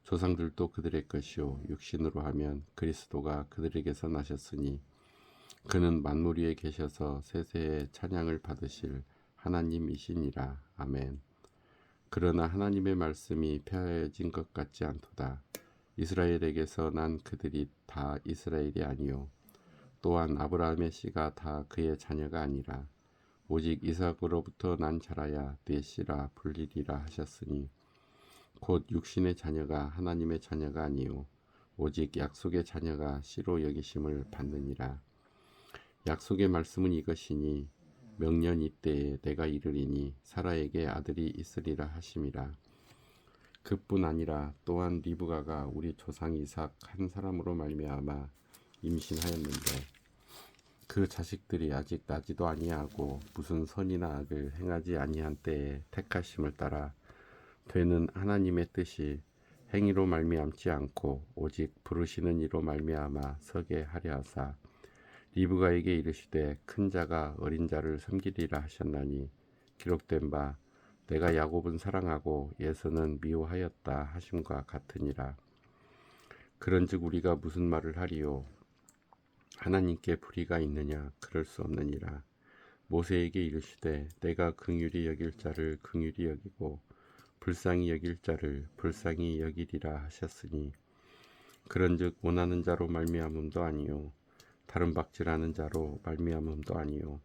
조상들도 그들의 것이요 육신으로 하면 그리스도가 그들에게서 나셨으니 그는 만물 위에 계셔서 세세의 찬양을 받으실 하나님이시니라. 아멘. 그러나 하나님의 말씀이 폐하여진 것 같지 않도다. 이스라엘에게서 난 그들이 다 이스라엘이 아니요 또한 아브라함의 씨가 다 그의 자녀가 아니라 오직 이삭으로부터 난 자라야 네 씨라 불리리라 하셨으니 곧 육신의 자녀가 하나님의 자녀가 아니요 오직 약속의 자녀가 씨로 여기심을 받느니라. 약속의 말씀은 이것이니 명년 이때에 내가 이르리니 사라에게 아들이 있으리라 하심이라. 그뿐 아니라 또한 리브가가 우리 조상 이삭 한 사람으로 말미암아 임신하였는데 그 자식들이 아직 나지도 아니하고 무슨 선이나 악을 행하지 아니한 때에 택하심을 따라 되는 하나님의 뜻이 행위로 말미암지 않고 오직 부르시는 이로 말미암아 서게 하려 하사 리브가에게 이르시되 큰 자가 어린 자를 섬기리라 하셨나니 기록된 바 내가 야곱은 사랑하고 예서는 미워하였다 하심과 같으니라. 그런즉 우리가 무슨 말을 하리요. 하나님께 불의가 있느냐. 그럴 수 없느니라. 모세에게 이르시되 내가 긍휼히 여길 자를 긍휼히 여기고 불쌍히 여길 자를 불쌍히 여기리라 하셨으니 그런즉 원하는 자로 말미암음도 아니요 다른 박질하는 자로 말미암음도 아니요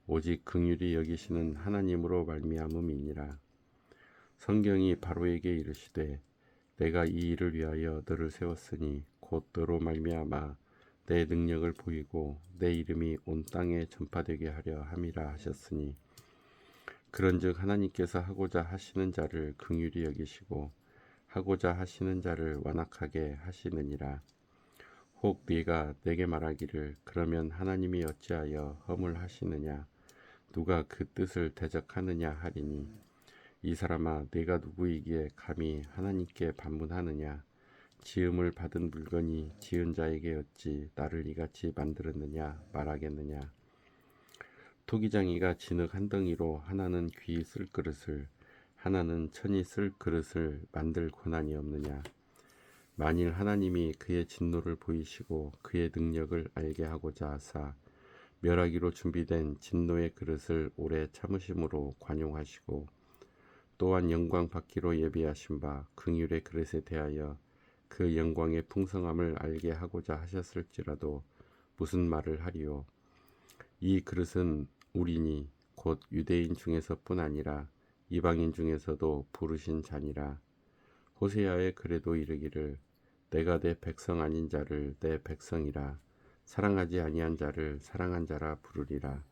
오직 긍휼히 여기시는 하나님으로 말미암음이니라. 성경이 바로에게 이르시되 내가 이 일을 위하여 너를 세웠으니 곧 너로 말미암아 내 능력을 보이고 내 이름이 온 땅에 전파되게 하려 함이라 하셨으니 그런즉 하나님께서 하고자 하시는 자를 긍휼히 여기시고 하고자 하시는 자를 완악하게 하시느니라. 혹 네가 내게 말하기를 그러면 하나님이 어찌하여 허물 하시느냐 누가 그 뜻을 대적하느냐 하리니 이 사람아 네가 누구이기에 감히 하나님께 반문하느냐 지음을 받은 물건이 지은 자에게 어찌 나를 이같이 만들었느냐 말하겠느냐. 토기장이가 진흙 한 덩이로 하나는 귀히 쓸 그릇을 하나는 천이 쓸 그릇을 만들 고난이 없느냐. 만일 하나님이 그의 진노를 보이시고 그의 능력을 알게 하고자 하사 멸하기로 준비된 진노의 그릇을 오래 참으심으로 관용하시고 또한 영광 받기로 예비하신 바 긍휼의 그릇에 대하여 그 영광의 풍성함을 알게 하고자 하셨을지라도 무슨 말을 하리요. 이 그릇은 우리니 곧 유대인 중에서뿐 아니라 이방인 중에서도 부르신 자니라. 호세아의 글에도 이르기를 내가 내 백성 아닌 자를 내 백성이라 사랑하지 아니한 자를 사랑한 자라 부르리라.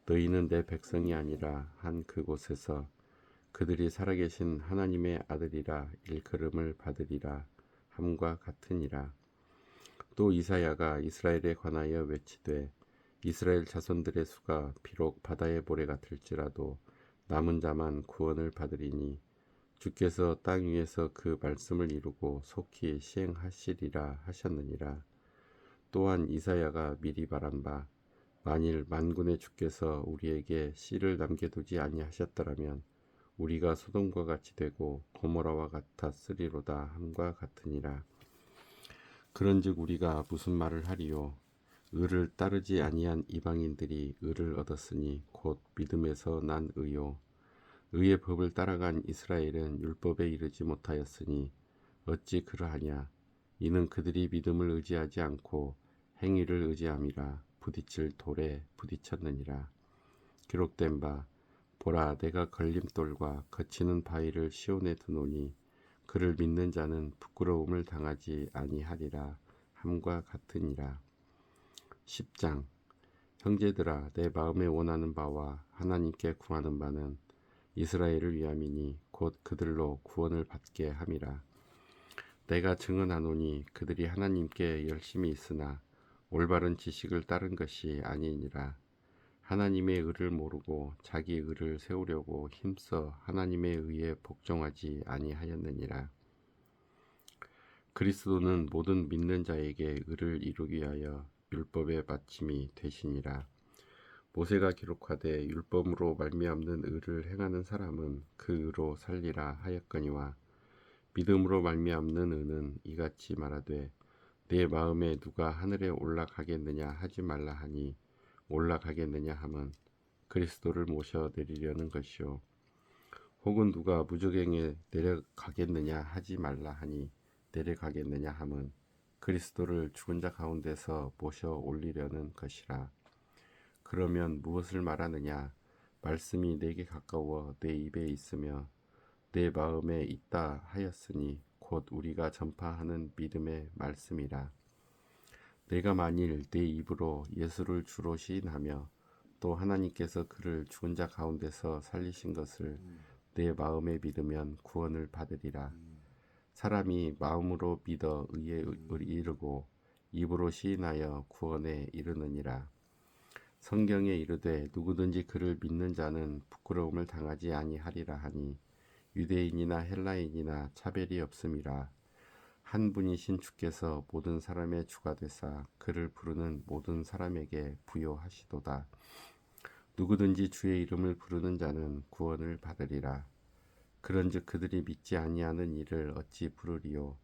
너희는 내 백성이 아니라 한 그곳에서 그들이 살아계신 하나님의 아들이라 일컬음을 받으리라 함과 같으니라. 또 이사야가 이스라엘에 관하여 외치되 이스라엘 자손들의 수가 비록 바다의 모래 같을지라도 남은 자만 구원을 받으리니 주께서 땅 위에서 그 말씀을 이루고 속히 시행하시리라 하셨느니라. 또한 이사야가 미리 말한 바 만일 만군의 주께서 우리에게 씨를 남겨두지 아니하셨더라면 우리가 소돔과 같이 되고 고모라와 같았으리로다 함과 같으니라. 그런즉 우리가 무슨 말을 하리요? 의를 따르지 아니한 이방인들이 의를 얻었으니 곧 믿음에서 난 의요. 의의 법을 따라간 이스라엘은 율법에 이르지 못하였으니 어찌 그러하냐? 이는 그들이 믿음을 의지하지 않고 행위를 의지함이라 부딪힐 돌에 부딪혔느니라. 기록된 바 보라 내가 걸림돌과 거치는 바위를 시온에 두노니 그를 믿는 자는 부끄러움을 당하지 아니하리라 함과 같으니라. 10장 형제들아 내 마음에 원하는 바와 하나님께 구하는 바는 이스라엘을 위함이니 곧 그들로 구원을 받게 함이라. 내가 증언하노니 그들이 하나님께 열심히 있으나 올바른 지식을 따른 것이 아니니라. 하나님의 의를 모르고 자기 의를 세우려고 힘써 하나님의 의에 복종하지 아니하였느니라. 그리스도는 모든 믿는 자에게 의를 이루기 위하여 율법의 마침이 되시니라. 모세가 기록하되 율법으로 말미암는 의를 행하는 사람은 그 의로 살리라 하였거니와 믿음으로 말미암는 의는 이같이 말하되 내 마음에 누가 하늘에 올라가겠느냐 하지 말라 하니 올라가겠느냐 함은 그리스도를 모셔 내리려는 것이요 혹은 누가 무저갱에 내려가겠느냐 하지 말라 하니 내려가겠느냐 함은 그리스도를 죽은 자 가운데서 모셔 올리려는 것이라. 그러면 무엇을 말하느냐? 말씀이 내게 가까워 내 입에 있으며 내 마음에 있다 하였으니 곧 우리가 전파하는 믿음의 말씀이라. 내가 만일 내 입으로 예수를 주로 시인하며 또 하나님께서 그를 죽은 자 가운데서 살리신 것을 내 마음에 믿으면 구원을 받으리라. 사람이 마음으로 믿어 의에 이르고 입으로 시인하여 구원에 이르느니라. 성경에 이르되 누구든지 그를 믿는 자는 부끄러움을 당하지 아니하리라 하니 유대인이나 헬라인이나 차별이 없음이라. 한 분이신 주께서 모든 사람의 주가 되사 그를 부르는 모든 사람에게 부요하시도다. 누구든지 주의 이름을 부르는 자는 구원을 받으리라. 그런즉 그들이 믿지 아니하는 일을 어찌 부르리요?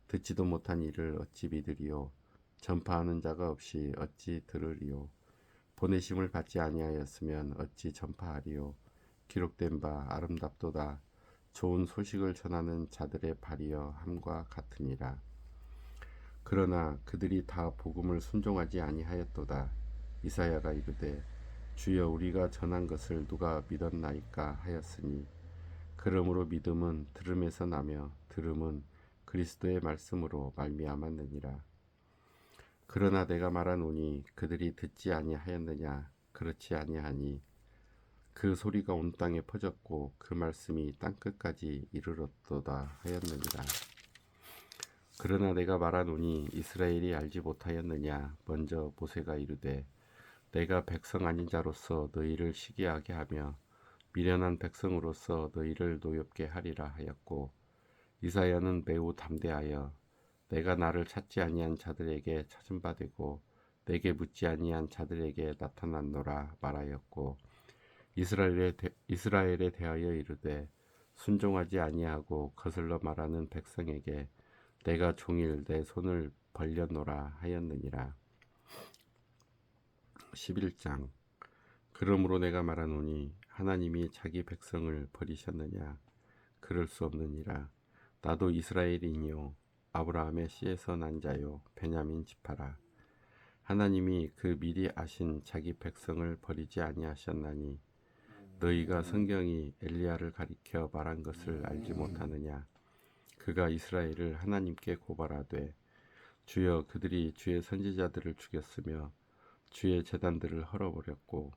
듣지도 못한 일을 어찌 믿으리요? 전파하는 자가 없이 어찌 들으리요? 보내심을 받지 아니하였으면 어찌 전파하리요? 기록된 바 아름답도다. 좋은 소식을 전하는 자들의 발이여 함과 같으니라. 그러나 그들이 다 복음을 순종하지 아니하였도다. 이사야가 이르되 주여 우리가 전한 것을 누가 믿었나이까 하였으니 그러므로 믿음은 들음에서 나며 들음은 그리스도의 말씀으로 말미암았느니라. 그러나 내가 말하노니 그들이 듣지 아니하였느냐? 그렇지 아니하니 그 소리가 온 땅에 퍼졌고 그 말씀이 땅끝까지 이르렀도다 하였느니라. 그러나 내가 말하노니 이스라엘이 알지 못하였느냐? 먼저 모세가 이르되 내가 백성 아닌 자로서 너희를 시기하게 하며 미련한 백성으로서 너희를 노엽게 하리라 하였고 이사야는 매우 담대하여 내가 나를 찾지 아니한 자들에게 찾은 바 되고 내게 묻지 아니한 자들에게 나타났노라 말하였고 이스라엘에 대하여 이르되 순종하지 아니하고 거슬러 말하는 백성에게 내가 종일 내 손을 벌렸노라 하였느니라. 11장 그러므로 내가 말하노니 하나님이 자기 백성을 버리셨느냐? 그럴 수 없느니라. 나도 이스라엘이니요 아브라함의 씨에서 난 자요 베냐민 지파라. 하나님이 그 미리 아신 자기 백성을 버리지 아니하셨나니 너희가 성경이 엘리야를 가리켜 말한 것을 알지 못하느냐? 그가 이스라엘을 하나님께 고발하되 주여 그들이 주의 선지자들을 죽였으며 주의 제단들을 헐어버렸고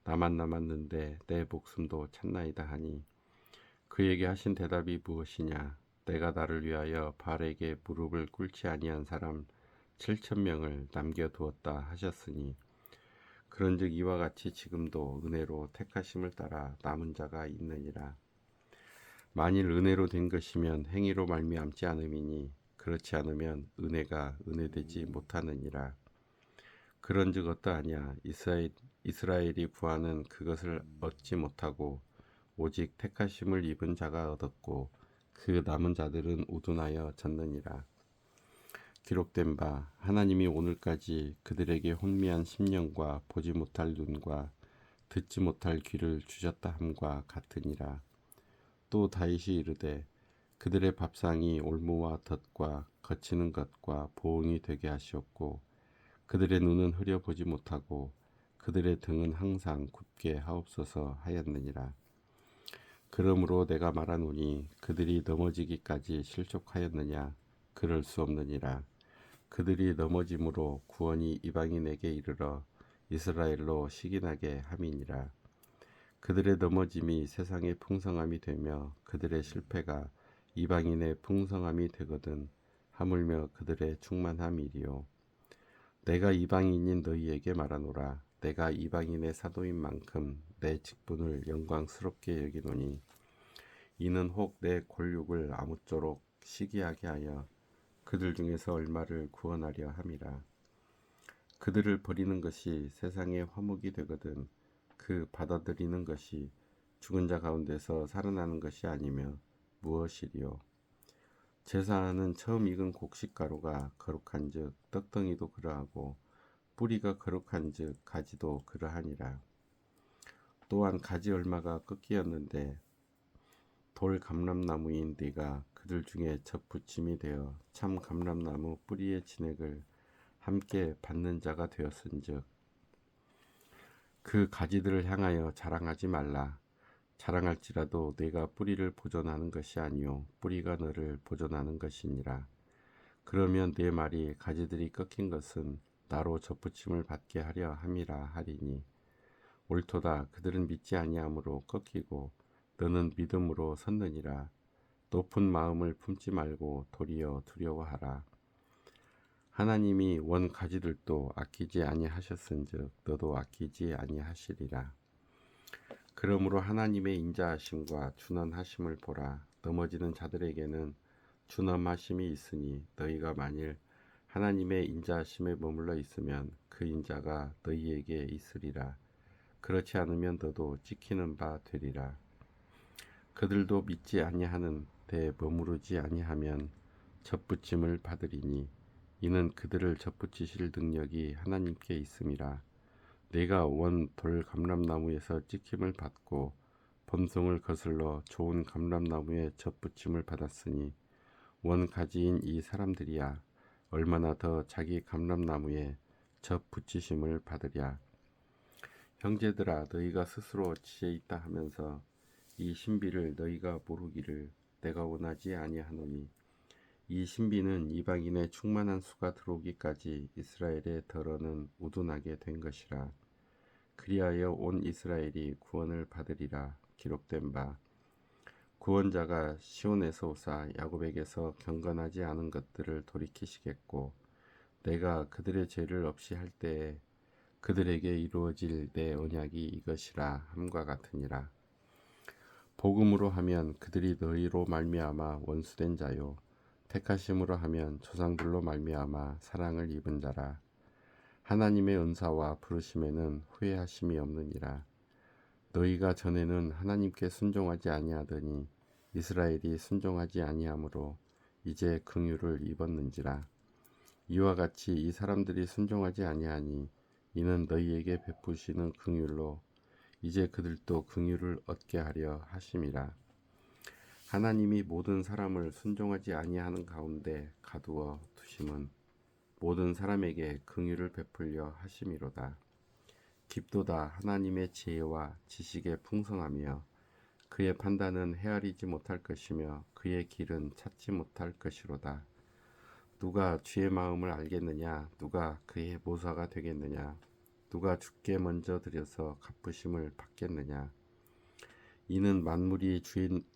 나만 남았는데 내 목숨도 찾나이다 하니 그에게 하신 대답이 무엇이냐? 내가 나를 위하여 바알에게 무릎을 꿇지 아니한 사람 7,000명을 남겨두었다 하셨으니 그런즉 이와 같이 지금도 은혜로 택하심을 따라 남은 자가 있느니라. 만일 은혜로 된 것이면 행위로 말미암지 않음이니 그렇지 않으면 은혜가 은혜되지 못하느니라. 그런즉 어떠하냐? 이스라엘이 구하는 그것을 얻지 못하고 오직 택하심을 입은 자가 얻었고 그 남은 자들은 우둔하여 졌느니라. 기록된 바 하나님이 오늘까지 그들에게 혼미한 심령과 보지 못할 눈과 듣지 못할 귀를 주셨다 함과 같으니라. 또 다윗이 이르되 그들의 밥상이 올무와 덫과 거치는 것과 보응이 되게 하시었고 그들의 눈은 흐려보지 못하고 그들의 등은 항상 굳게 하옵소서 하였느니라. 그러므로 내가 말하노니 그들이 넘어지기까지 실족하였느냐? 그럴 수 없느니라. 그들이 넘어짐으로 구원이 이방인에게 이르러 이스라엘로 시기나게 함이니라. 그들의 넘어짐이 세상의 풍성함이 되며 그들의 실패가 이방인의 풍성함이 되거든 하물며 그들의 충만함이리요. 내가 이방인인 너희에게 말하노라. 내가 이방인의 사도인 만큼 내 직분을 영광스럽게 여기노니 이는 혹 내 권력을 아무쪼록 시기하게 하여 그들 중에서 얼마를 구원하려 함이라. 그들을 버리는 것이 세상의 화목이 되거든 그 받아들이는 것이 죽은 자 가운데서 살아나는 것이 아니며 무엇이리요. 제사하는 처음 익은 곡식가루가 거룩한즉 떡덩이도 그러하고 뿌리가 거룩한즉 가지도 그러하니라. 또한 가지 얼마가 꺾이었는데 돌 감람나무인 네가 그들 중에 접붙임이 되어 참 감람나무 뿌리의 진액을 함께 받는 자가 되었은즉 그 가지들을 향하여 자랑하지 말라. 자랑할지라도 네가 뿌리를 보존하는 것이 아니요 뿌리가 너를 보존하는 것이니라. 그러면 네 말이 가지들이 꺾인 것은 나로 접붙임을 받게 하려 함이라 하리니 옳도다. 그들은 믿지 아니함으로 꺾이고 너는 믿음으로 섰느니라. 높은 마음을 품지 말고 도리어 두려워하라. 하나님이 원 가지들도 아끼지 아니하셨은즉 너도 아끼지 아니하시리라. 그러므로 하나님의 인자하심과 준원하심을 보라. 넘어지는 자들에게는 준엄하심이 있으니 너희가 만일 하나님의 인자하심에 머물러 있으면 그 인자가 너희에게 있으리라. 그렇지 않으면 너도 찍히는 바 되리라. 그들도 믿지 아니하는 데 머무르지 아니하면 접붙임을 받으리니 이는 그들을 접붙이실 능력이 하나님께 있음이라. 내가 원 돌 감람나무에서 찍힘을 받고 범송을 거슬러 좋은 감람나무에 접붙임을 받았으니 원 가지인 이 사람들이야 얼마나 더 자기 감람나무에 접붙이심을 받으랴. 형제들아 너희가 스스로 지혜 있다 하면서 이 신비를 너희가 모르기를 내가 원하지 아니하노니 이 신비는 이방인의 충만한 수가 들어오기까지 이스라엘의 덜어는 우둔하게 된 것이라. 그리하여 온 이스라엘이 구원을 받으리라. 기록된 바 구원자가 시온에서 오사 야곱에게서 경건하지 않은 것들을 돌이키시겠고 내가 그들의 죄를 없이 할 때에 그들에게 이루어질 내 언약이 이것이라 함과 같으니라. 복음으로 하면 그들이 너희로 말미암아 원수된 자요 택하심으로 하면 조상들로 말미암아 사랑을 입은 자라. 하나님의 은사와 부르심에는 후회하심이 없느니라. 너희가 전에는 하나님께 순종하지 아니하더니 이스라엘이 순종하지 아니하므로 이제 긍휼을 입었는지라. 이와 같이 이 사람들이 순종하지 아니하니 이는 너희에게 베푸시는 긍휼로 이제 그들도 긍휼을 얻게 하려 하심이라. 하나님이 모든 사람을 순종하지 아니하는 가운데 가두어 두심은 모든 사람에게 긍휼을 베풀려 하심이로다. 깊도다. 하나님의 지혜와 지식의 풍성하며 그의 판단은 헤아리지 못할 것이며 그의 길은 찾지 못할 것이로다. 누가 주의 마음을 알겠느냐? 누가 그의 모사가 되겠느냐? 누가 주께 먼저 드려서 갚으심을 받겠느냐? 이는 만물이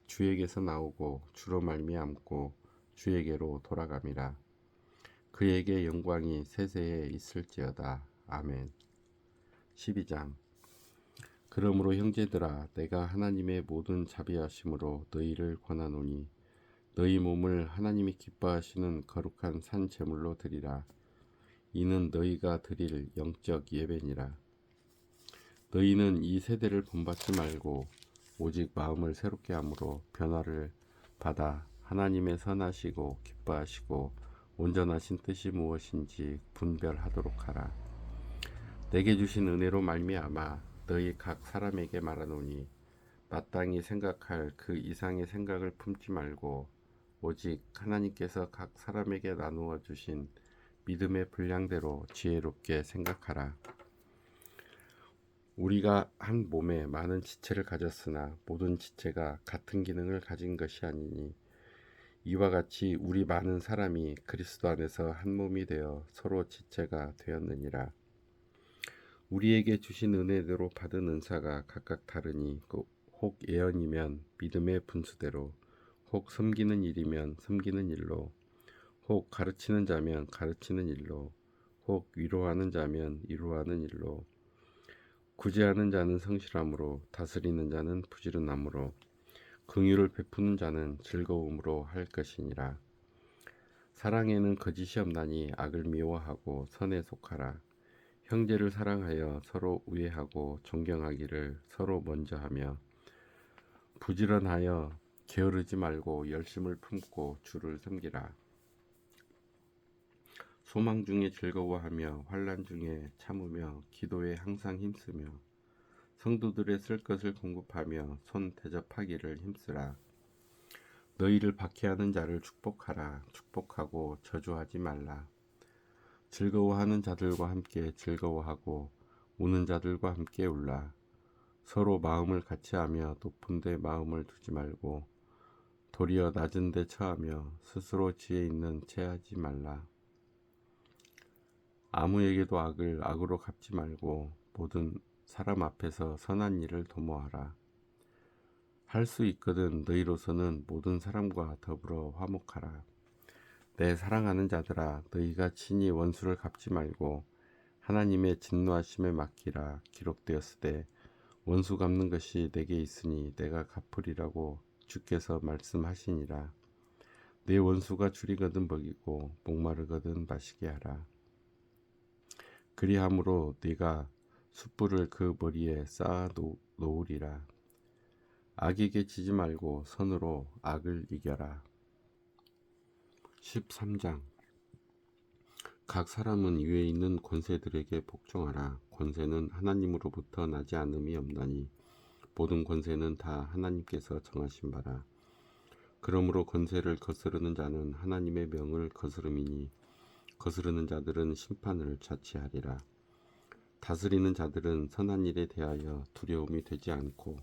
주에게서 나오고 주로 말미암고 주에게로 돌아감이라. 그에게 영광이 세세에 있을지어다. 아멘. 12장. 그러므로 형제들아, 내가 하나님의 모든 자비하심으로 너희를 권하노니 너희 몸을 하나님이 기뻐하시는 거룩한 산 제물로 드리라. 이는 너희가 드릴 영적 예배니라. 너희는 이 세대를 본받지 말고 오직 마음을 새롭게 함으로 변화를 받아 하나님의 선하시고 기뻐하시고 온전하신 뜻이 무엇인지 분별하도록 하라. 내게 주신 은혜로 말미암아 너희 각 사람에게 말하노니 마땅히 생각할 그 이상의 생각을 품지 말고 오직 하나님께서 각 사람에게 나누어 주신 믿음의 분량대로 지혜롭게 생각하라. 우리가 한 몸에 많은 지체를 가졌으나 모든 지체가 같은 기능을 가진 것이 아니니 이와 같이 우리 많은 사람이 그리스도 안에서 한 몸이 되어 서로 지체가 되었느니라. 우리에게 주신 은혜대로 받은 은사가 각각 다르니 혹 예언이면 믿음의 분수대로, 혹 섬기는 일이면 섬기는 일로, 혹 가르치는 자면 가르치는 일로, 혹 위로하는 자면 위로하는 일로, 구제하는 자는 성실함으로, 다스리는 자는 부지런함으로, 긍휼을 베푸는 자는 즐거움으로 할 것이니라. 사랑에는 거짓이 없나니 악을 미워하고 선에 속하라. 형제를 사랑하여 서로 우애하고 존경하기를 서로 먼저 하며 부지런하여 게으르지 말고 열심을 품고 주를 섬기라. 소망 중에 즐거워하며 환난 중에 참으며 기도에 항상 힘쓰며 성도들의 쓸 것을 공급하며 손 대접하기를 힘쓰라. 너희를 박해하는 자를 축복하라. 축복하고 저주하지 말라. 즐거워하는 자들과 함께 즐거워하고 우는 자들과 함께 울라. 서로 마음을 같이하며 높은 데 마음을 두지 말고 도리어 낮은 데 처하며 스스로 지혜 있는 체하지 말라. 아무에게도 악을 악으로 갚지 말고 모든 사람 앞에서 선한 일을 도모하라. 할 수 있거든 너희로서는 모든 사람과 더불어 화목하라. 내 사랑하는 자들아, 너희가 친히 원수를 갚지 말고 하나님의 진노하심에 맡기라. 기록되었으되 원수 갚는 것이 내게 있으니 내가 갚으리라고 주께서 말씀하시니라. 내 원수가 줄이거든 먹이고 목마르거든 마시게 하라. 그리함으로 네가 숯불을 그 머리에 쌓아 놓으리라. 악에게 지지 말고 선으로 악을 이겨라. 13장. 각 사람은 위에 있는 권세들에게 복종하라. 권세는 하나님으로부터 나지 않음이 없나니 모든 권세는 다 하나님께서 정하신 바라. 그러므로 권세를 거스르는 자는 하나님의 명을 거스름이니 거스르는 자들은 심판을 자취하리라. 다스리는 자들은 선한 일에 대하여 두려움이 되지 않고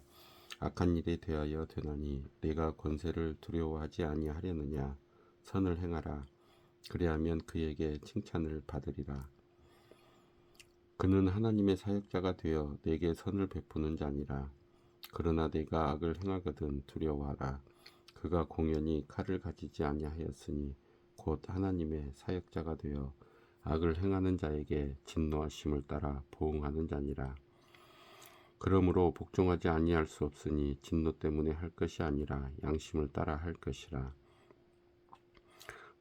악한 일에 대하여 되나니 내가 권세를 두려워하지 아니하려느냐. 선을 행하라. 그리하면 그에게 칭찬을 받으리라. 그는 하나님의 사역자가 되어 내게 선을 베푸는 자니라. 그러나 내가 악을 행하거든 두려워하라. 그가 공연히 칼을 가지지 아니하였으니 곧 하나님의 사역자가 되어 악을 행하는 자에게 진노하심을 따라 보응하는 자니라. 그러므로 복종하지 아니할 수 없으니 진노 때문에 할 것이 아니라 양심을 따라 할 것이라.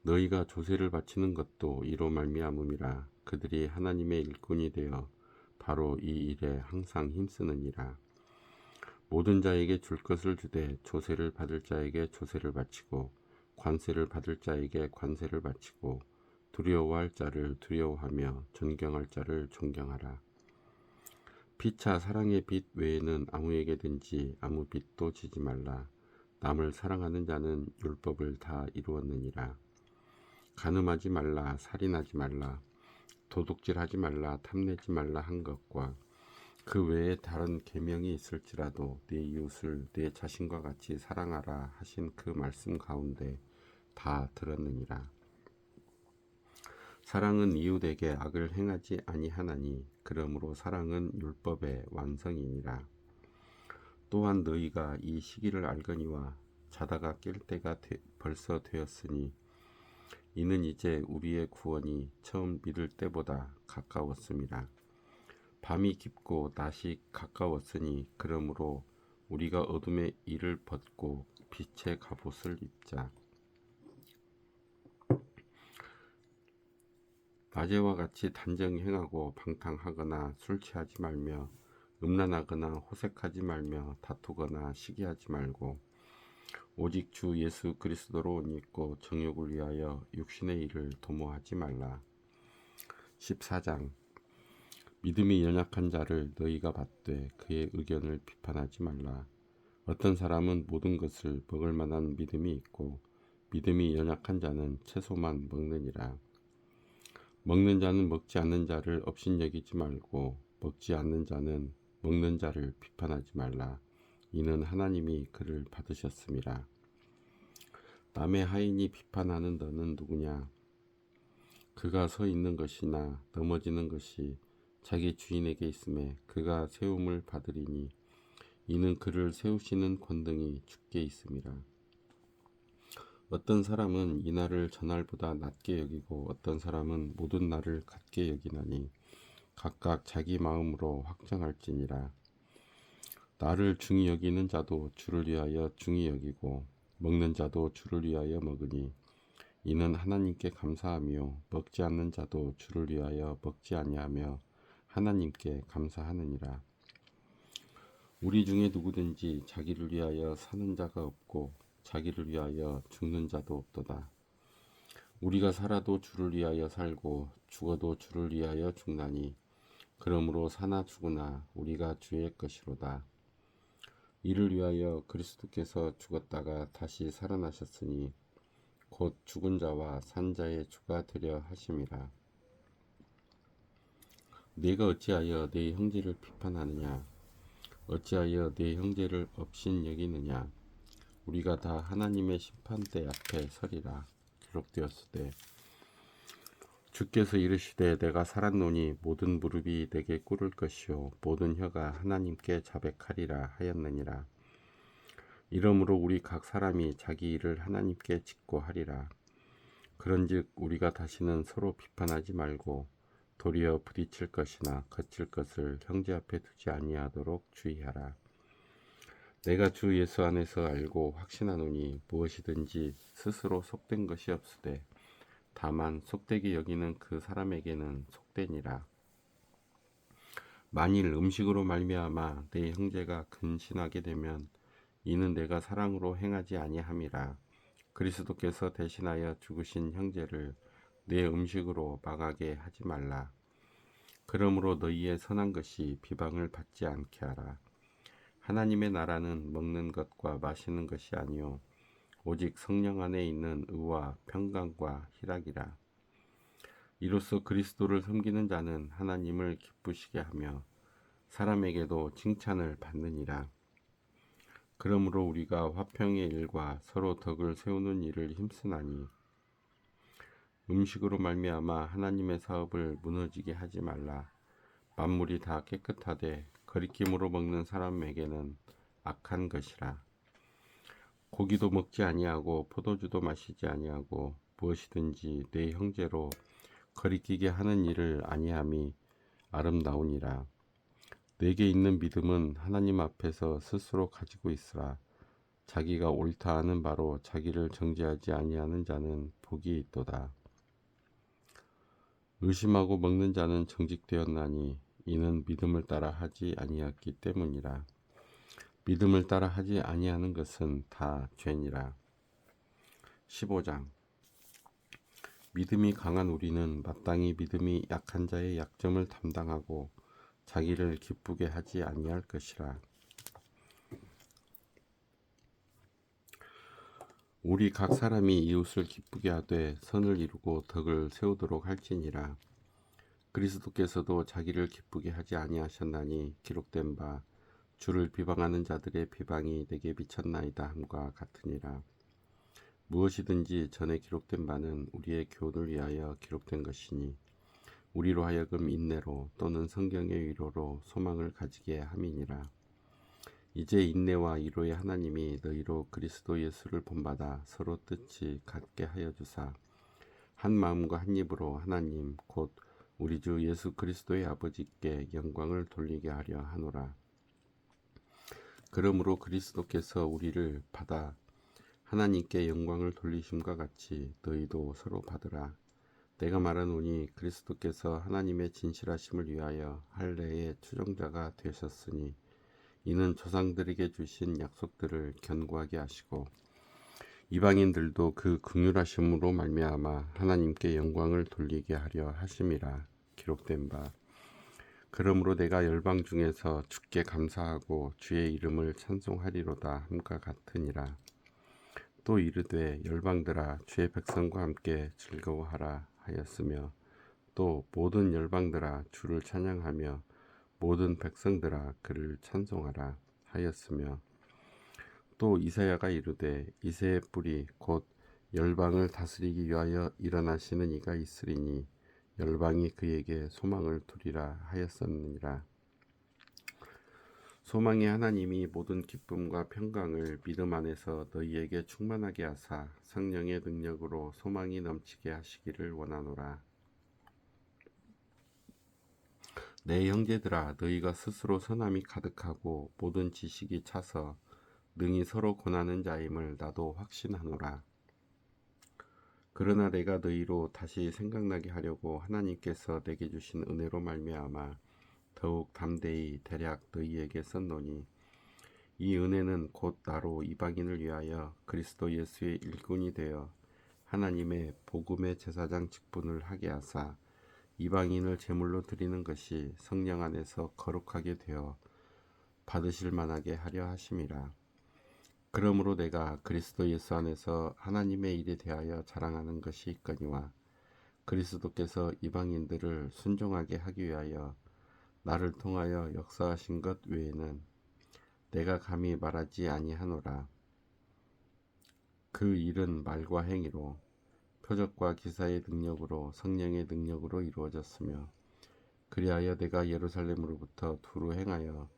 너희가 조세를 바치는 것도 이로 말미암음이라. 그들이 하나님의 일꾼이 되어 바로 이 일에 항상 힘쓰느니라. 모든 자에게 줄 것을 주되 조세를 받을 자에게 조세를 바치고 관세를 받을 자에게 관세를 바치고 두려워할 자를 두려워하며 존경할 자를 존경하라. 피차 사랑의 빚 외에는 아무에게든지 아무 빚도 지지 말라. 남을 사랑하는 자는 율법을 다 이루었느니라. 간음하지 말라, 살인하지 말라, 도둑질하지 말라, 탐내지 말라 한 것과 그 외에 다른 계명이 있을지라도 네 이웃을 네 자신과 같이 사랑하라 하신 그 말씀 가운데 다 들었느니라. 사랑은 이웃에게 악을 행하지 아니하나니 그러므로 사랑은 율법의 완성이니라. 또한 너희가 이 시기를 알거니와 자다가 깰 때가 벌써 되었으니 이는 이제 우리의 구원이 처음 믿을 때보다 가까웠음이라. 밤이 깊고 낮이 가까웠으니 그러므로 우리가 어둠의 일을 벗고 빛의 갑옷을 입자. 낮에와 같이 단정 행하고 방탕하거나 술 취하지 말며 음란하거나 호색하지 말며 다투거나 시기하지 말고 오직 주 예수 그리스도로 옷 입고 정욕을 위하여 육신의 일을 도모하지 말라. 14장. 믿음이 연약한 자를 너희가 받되 그의 의견을 비판하지 말라. 어떤 사람은 모든 것을 먹을 만한 믿음이 있고 믿음이 연약한 자는 채소만 먹느니라. 먹는 자는 먹지 않는 자를 업신여기지 말고 먹지 않는 자는 먹는 자를 비판하지 말라. 이는 하나님이 그를 받으셨음이라. 남의 하인이 비판하는 너는 누구냐? 그가 서 있는 것이나 넘어지는 것이 자기 주인에게 있음에 그가 세움을 받으리니 이는 그를 세우시는 권능이 주께 있음이라. 어떤 사람은 이날을 저날보다 낮게 여기고 어떤 사람은 모든 날을 같게 여기나니 각각 자기 마음으로 확정할지니라. 나를 중히 여기는 자도 주를 위하여 중히 여기고 먹는 자도 주를 위하여 먹으니 이는 하나님께 감사하며 먹지 않는 자도 주를 위하여 먹지 아니하며 하나님께 감사하느니라. 우리 중에 누구든지 자기를 위하여 사는 자가 없고 자기를 위하여 죽는 자도 없도다. 우리가 살아도 주를 위하여 살고 죽어도 주를 위하여 죽나니 그러므로 사나 죽으나 우리가 주의 것이로다. 이를 위하여 그리스도께서 죽었다가 다시 살아나셨으니 곧 죽은 자와 산 자의 주가 되려 하심이라. 네가 어찌하여 네 형제를 비판하느냐? 어찌하여 네 형제를 업신 여기느냐? 우리가 다 하나님의 심판대 앞에 서리라. 기록되었으되 주께서 이르시되 내가 살았노니 모든 무릎이 내게 꿇을 것이요 모든 혀가 하나님께 자백하리라 하였느니라. 이러므로 우리 각 사람이 자기 일을 하나님께 짓고 하리라. 그런즉 우리가 다시는 서로 비판하지 말고 도리어 부딪힐 것이나 거칠 것을 형제 앞에 두지 아니하도록 주의하라. 내가 주 예수 안에서 알고 확신하노니 무엇이든지 스스로 속된 것이 없으되 다만 속되게 여기는 그 사람에게는 속되니라. 만일 음식으로 말미암아 내 형제가 근신하게 되면 이는 내가 사랑으로 행하지 아니함이라. 그리스도께서 대신하여 죽으신 형제를 내 음식으로 망하게 하지 말라. 그러므로 너희의 선한 것이 비방을 받지 않게 하라. 하나님의 나라는 먹는 것과 마시는 것이 아니요 오직 성령 안에 있는 의와 평강과 희락이라. 이로써 그리스도를 섬기는 자는 하나님을 기쁘시게 하며 사람에게도 칭찬을 받느니라. 그러므로 우리가 화평의 일과 서로 덕을 세우는 일을 힘쓰나니 음식으로 말미암아 하나님의 사업을 무너지게 하지 말라. 만물이 다 깨끗하되 거리낌으로 먹는 사람에게는 악한 것이라. 고기도 먹지 아니하고 포도주도 마시지 아니하고 무엇이든지 내 형제로 거리끼게 하는 일을 아니함이 아름다우니라. 내게 있는 믿음은 하나님 앞에서 스스로 가지고 있으라. 자기가 옳다 하는 바로 자기를 정죄하지 아니하는 자는 복이 있도다. 의심하고 먹는 자는 정직되었나니 이는 믿음을 따라 하지 아니하였기 때문이라. 믿음을 따라 하지 아니하는 것은 다 죄니라. 15장. 믿음이 강한 우리는 마땅히 믿음이 약한 자의 약점을 담당하고 자기를 기쁘게 하지 아니할 것이라. 우리 각 사람이 이웃을 기쁘게 하되 선을 이루고 덕을 세우도록 할지니라. 그리스도께서도 자기를 기쁘게 하지 아니하셨나니 기록된 바 주를 비방하는 자들의 비방이 내게 미쳤나이다 함과 같으니라. 무엇이든지 전에 기록된 바는 우리의 교훈을 위하여 기록된 것이니 우리로 하여금 인내로 또는 성경의 위로로 소망을 가지게 함이니라. 이제 인내와 위로의 하나님이 너희로 그리스도 예수를 본받아 서로 뜻이 같게 하여 주사 한 마음과 한 입으로 하나님 곧 우리 주 예수 그리스도의 아버지께 영광을 돌리게 하려 하노라. 그러므로 그리스도께서 우리를 받아 하나님께 영광을 돌리심과 같이 너희도 서로 받으라. 내가 말하노니 그리스도께서 하나님의 진실하심을 위하여 할례의 추종자가 되셨으니 이는 조상들에게 주신 약속들을 견고하게 하시고 이방인들도 그 긍휼하심으로 말미암아 하나님께 영광을 돌리게 하려 하심이라. 기록된 바 그러므로 내가 열방 중에서 주께 감사하고 주의 이름을 찬송하리로다 함과 같으니라. 또 이르되 열방들아 주의 백성과 함께 즐거워하라 하였으며 또 모든 열방들아 주를 찬양하며 모든 백성들아 그를 찬송하라 하였으며 또 이사야가 이르되 이새의 뿌리 곧 열방을 다스리기 위하여 일어나시는 이가 있으리니 열방이 그에게 소망을 두리라 하였었느니라. 소망의 하나님이 모든 기쁨과 평강을 믿음 안에서 너희에게 충만하게 하사 성령의 능력으로 소망이 넘치게 하시기를 원하노라. 내 형제들아 너희가 스스로 선함이 가득하고 모든 지식이 차서 능히 서로 권하는 자임을 나도 확신하노라. 그러나 내가 너희로 다시 생각나게 하려고 하나님께서 내게 주신 은혜로 말미암아 더욱 담대히 대략 너희에게 썼노니 이 은혜는 곧 나로 이방인을 위하여 그리스도 예수의 일꾼이 되어 하나님의 복음의 제사장 직분을 하게 하사 이방인을 제물로 드리는 것이 성령 안에서 거룩하게 되어 받으실 만하게 하려 하심이라. 그러므로 내가 그리스도 예수 안에서 하나님의 일에 대하여 자랑하는 것이 있거니와 그리스도께서 이방인들을 순종하게 하기 위하여 나를 통하여 역사하신 것 외에는 내가 감히 말하지 아니하노라. 그 일은 말과 행위로 표적과 기사의 능력으로 성령의 능력으로 이루어졌으며 그리하여 내가 예루살렘으로부터 두루 행하여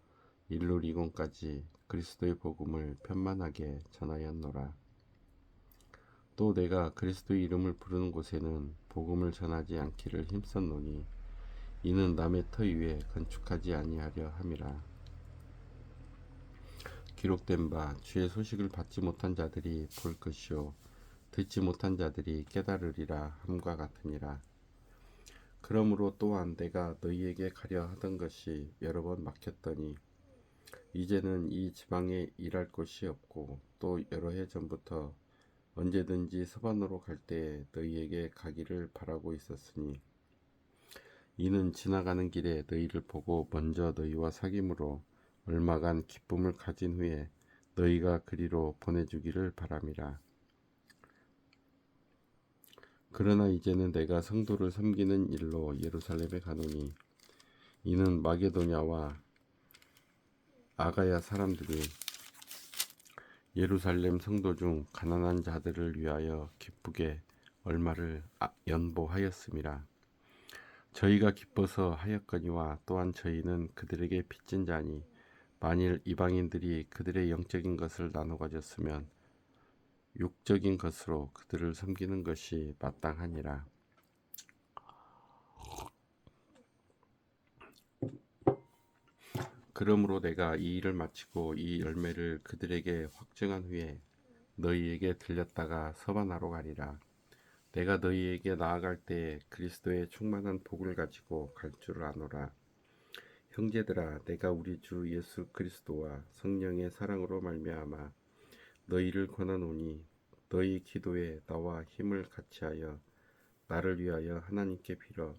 일루리곤까지 그리스도의 복음을 편만하게 전하였노라. 또 내가 그리스도의 이름을 부르는 곳에는 복음을 전하지 않기를 힘썼노니 이는 남의 터 위에 건축하지 아니하려 함이라. 기록된 바 주의 소식을 받지 못한 자들이 볼 것이요 듣지 못한 자들이 깨달으리라 함과 같으니라. 그러므로 또한 내가 너희에게 가려 하던 것이 여러 번 막혔더니 이제는 이 지방에 일할 곳이 없고 또 여러 해 전부터 언제든지 서반으로 갈 때에 너희에게 가기를 바라고 있었으니 이는 지나가는 길에 너희를 보고 먼저 너희와 사귐으로 얼마간 기쁨을 가진 후에 너희가 그리로 보내주기를 바람이라. 그러나 이제는 내가 성도를 섬기는 일로 예루살렘에 가노니 이는 마게도냐와 아가야 사람들이 예루살렘 성도 중 가난한 자들을 위하여 기쁘게 얼마를 연보하였음이라. 저희가 기뻐서 하였거니와 또한 저희는 그들에게 빚진 자니 만일 이방인들이 그들의 영적인 것을 나눠 가졌으면 육적인 것으로 그들을 섬기는 것이 마땅하니라. 그러므로 내가 이 일을 마치고 이 열매를 그들에게 확증한 후에 너희에게 들렸다가 서바나로 가리라. 내가 너희에게 나아갈 때에 그리스도의 충만한 복을 가지고 갈 줄 아노라. 형제들아 내가 우리 주 예수 그리스도와 성령의 사랑으로 말미암아 너희를 권하노니 너희 기도에 나와 힘을 같이하여 나를 위하여 하나님께 빌어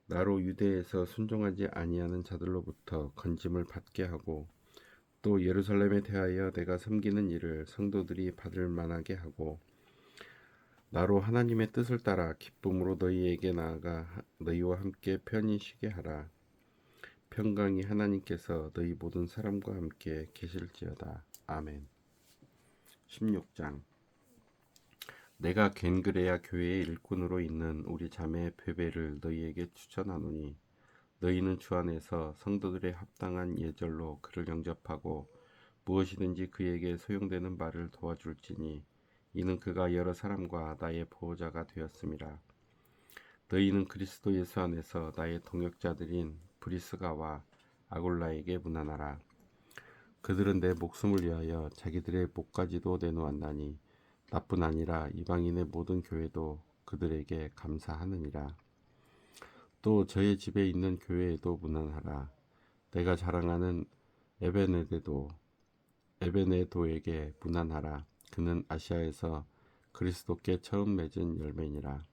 나로 유대에서 순종하지 아니하는 자들로부터 건짐을 받게 하고 또 예루살렘에 대하여 내가 섬기는 일을 성도들이 받을 만하게 하고 나로 하나님의 뜻을 따라 기쁨으로 너희에게 나아가 너희와 함께 편히 쉬게 하라. 평강이 하나님께서 너희 모든 사람과 함께 계실지어다. 아멘. 16장 내가 겐그레야 교회의 일꾼으로 있는 우리 자매 베베를 너희에게 추천하노니 너희는 주 안에서 성도들의 합당한 예절로 그를 영접하고 무엇이든지 그에게 소용되는 바를 도와줄지니 이는 그가 여러 사람과 나의 보호자가 되었음이라. 너희는 그리스도 예수 안에서 나의 동역자들인 브리스가와 아골라에게 문안하라. 그들은 내 목숨을 위하여 자기들의 목까지도 내놓았나니 나뿐 아니라 이방인의 모든 교회도 그들에게 감사하느니라. 또 저의 집에 있는 교회에도 문안하라. 내가 자랑하는 에베네도에게 문안하라. 그는 아시아에서 그리스도께 처음 맺은 열매니라.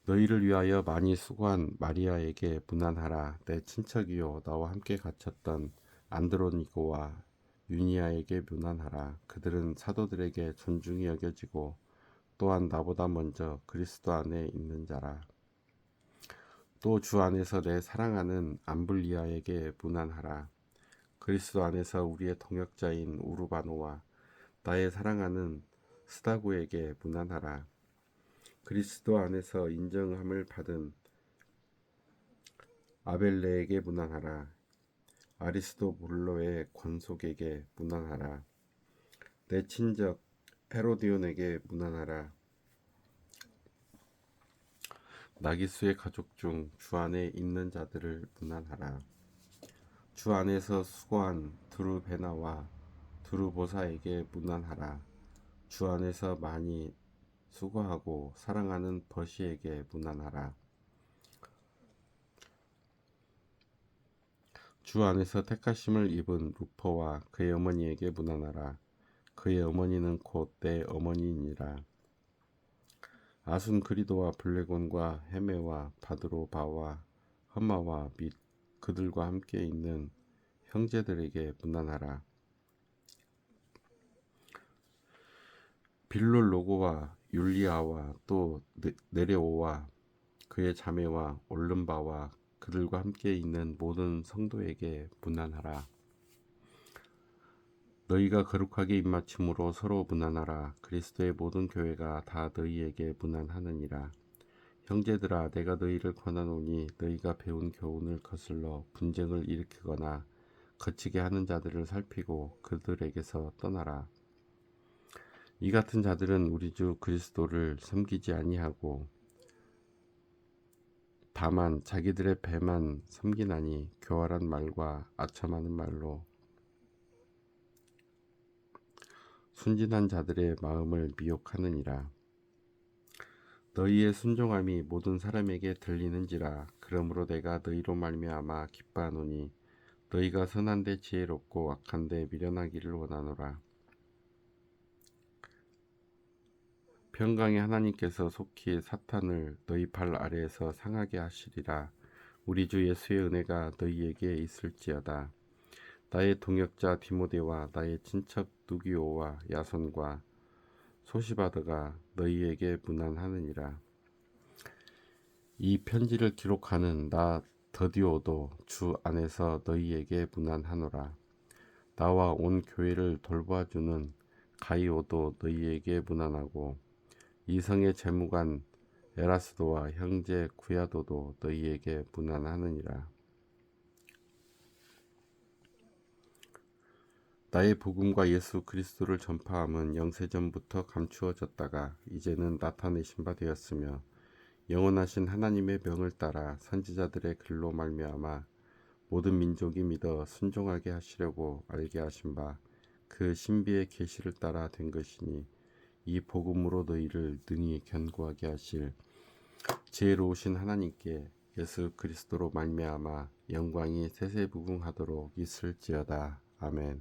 너희를 위하여 많이 수고한 마리아에게 문안하라. 내 친척이요 나와 함께 갇혔던 안드로니고와 유니아에게 문안하라. 그들은 사도들에게 존중이 여겨지고 또한 나보다 먼저 그리스도 안에 있는 자라. 또 주 안에서 내 사랑하는 암블리아에게 문안하라. 그리스도 안에서 우리의 동역자인 우르바노와 나의 사랑하는 스다고에게 문안하라. 그리스도 안에서 인정함을 받은 아벨레에게 문안하라. 아리스도블로의 권속에게 문안하라. 내 친적 헤로디온에게 문안하라. 나기수의 가족 중 주 안에 있는 자들을 문안하라. 주 안에서 수고한 두루베나와 두루보사에게 문안하라. 주 안에서 많이 수고하고 사랑하는 버시에게 문안하라. 주 안에서 택하심을 입은 루퍼와 그의 어머니에게 문안하라. 그의 어머니는 곧 내 어머니이니라. 아순그리도와 블레곤과 헤메와 바드로바와 험마와 및 그들과 함께 있는 형제들에게 문안하라. 빌롤로고와 율리아와 또 네레오와 그의 자매와 올름바와 그들과 함께 있는 모든 성도에게 문안하라. 너희가 거룩하게 입맞춤으로 서로 문안하라. 그리스도의 모든 교회가 다 너희에게 문안하느니라. 형제들아, 내가 너희를 권하노니 너희가 배운 교훈을 거슬러 분쟁을 일으키거나 거치게 하는 자들을 살피고 그들에게서 떠나라. 이 같은 자들은 우리 주 그리스도를 섬기지 아니하고 다만 자기들의 배만 섬기나니 교활한 말과 아첨하는 말로 순진한 자들의 마음을 미혹하느니라. 너희의 순종함이 모든 사람에게 들리는지라. 그러므로 내가 너희로 말미암아 기뻐하노니 너희가 선한데 지혜롭고 악한데 미련하기를 원하노라. 평강의 하나님께서 속히 사탄을 너희 발 아래에서 상하게 하시리라. 우리 주 예수의 은혜가 너희에게 있을지어다. 나의 동역자 디모데와 나의 친척 누기오와 야손과 소시바드가 너희에게 문안하느니라. 이 편지를 기록하는 나 더디오도 주 안에서 너희에게 문안하노라. 나와 온 교회를 돌봐주는 가이오도 너희에게 문안하고 이성의 재무관 에라스도와 형제 구야도도 너희에게 문안하느니라. 나의 복음과 예수 그리스도를 전파함은 영세전부터 감추어졌다가 이제는 나타내신 바 되었으며 영원하신 하나님의 명을 따라 선지자들의 글로 말미암아 모든 민족이 믿어 순종하게 하시려고 알게 하신 바 그 신비의 계시를 따라 된 것이니 이 복음으로 너희를 능히 견고하게 하실 지혜로우신 하나님께 예수 그리스도로 말미암아 영광이 세세무궁하도록 있을지어다. 아멘.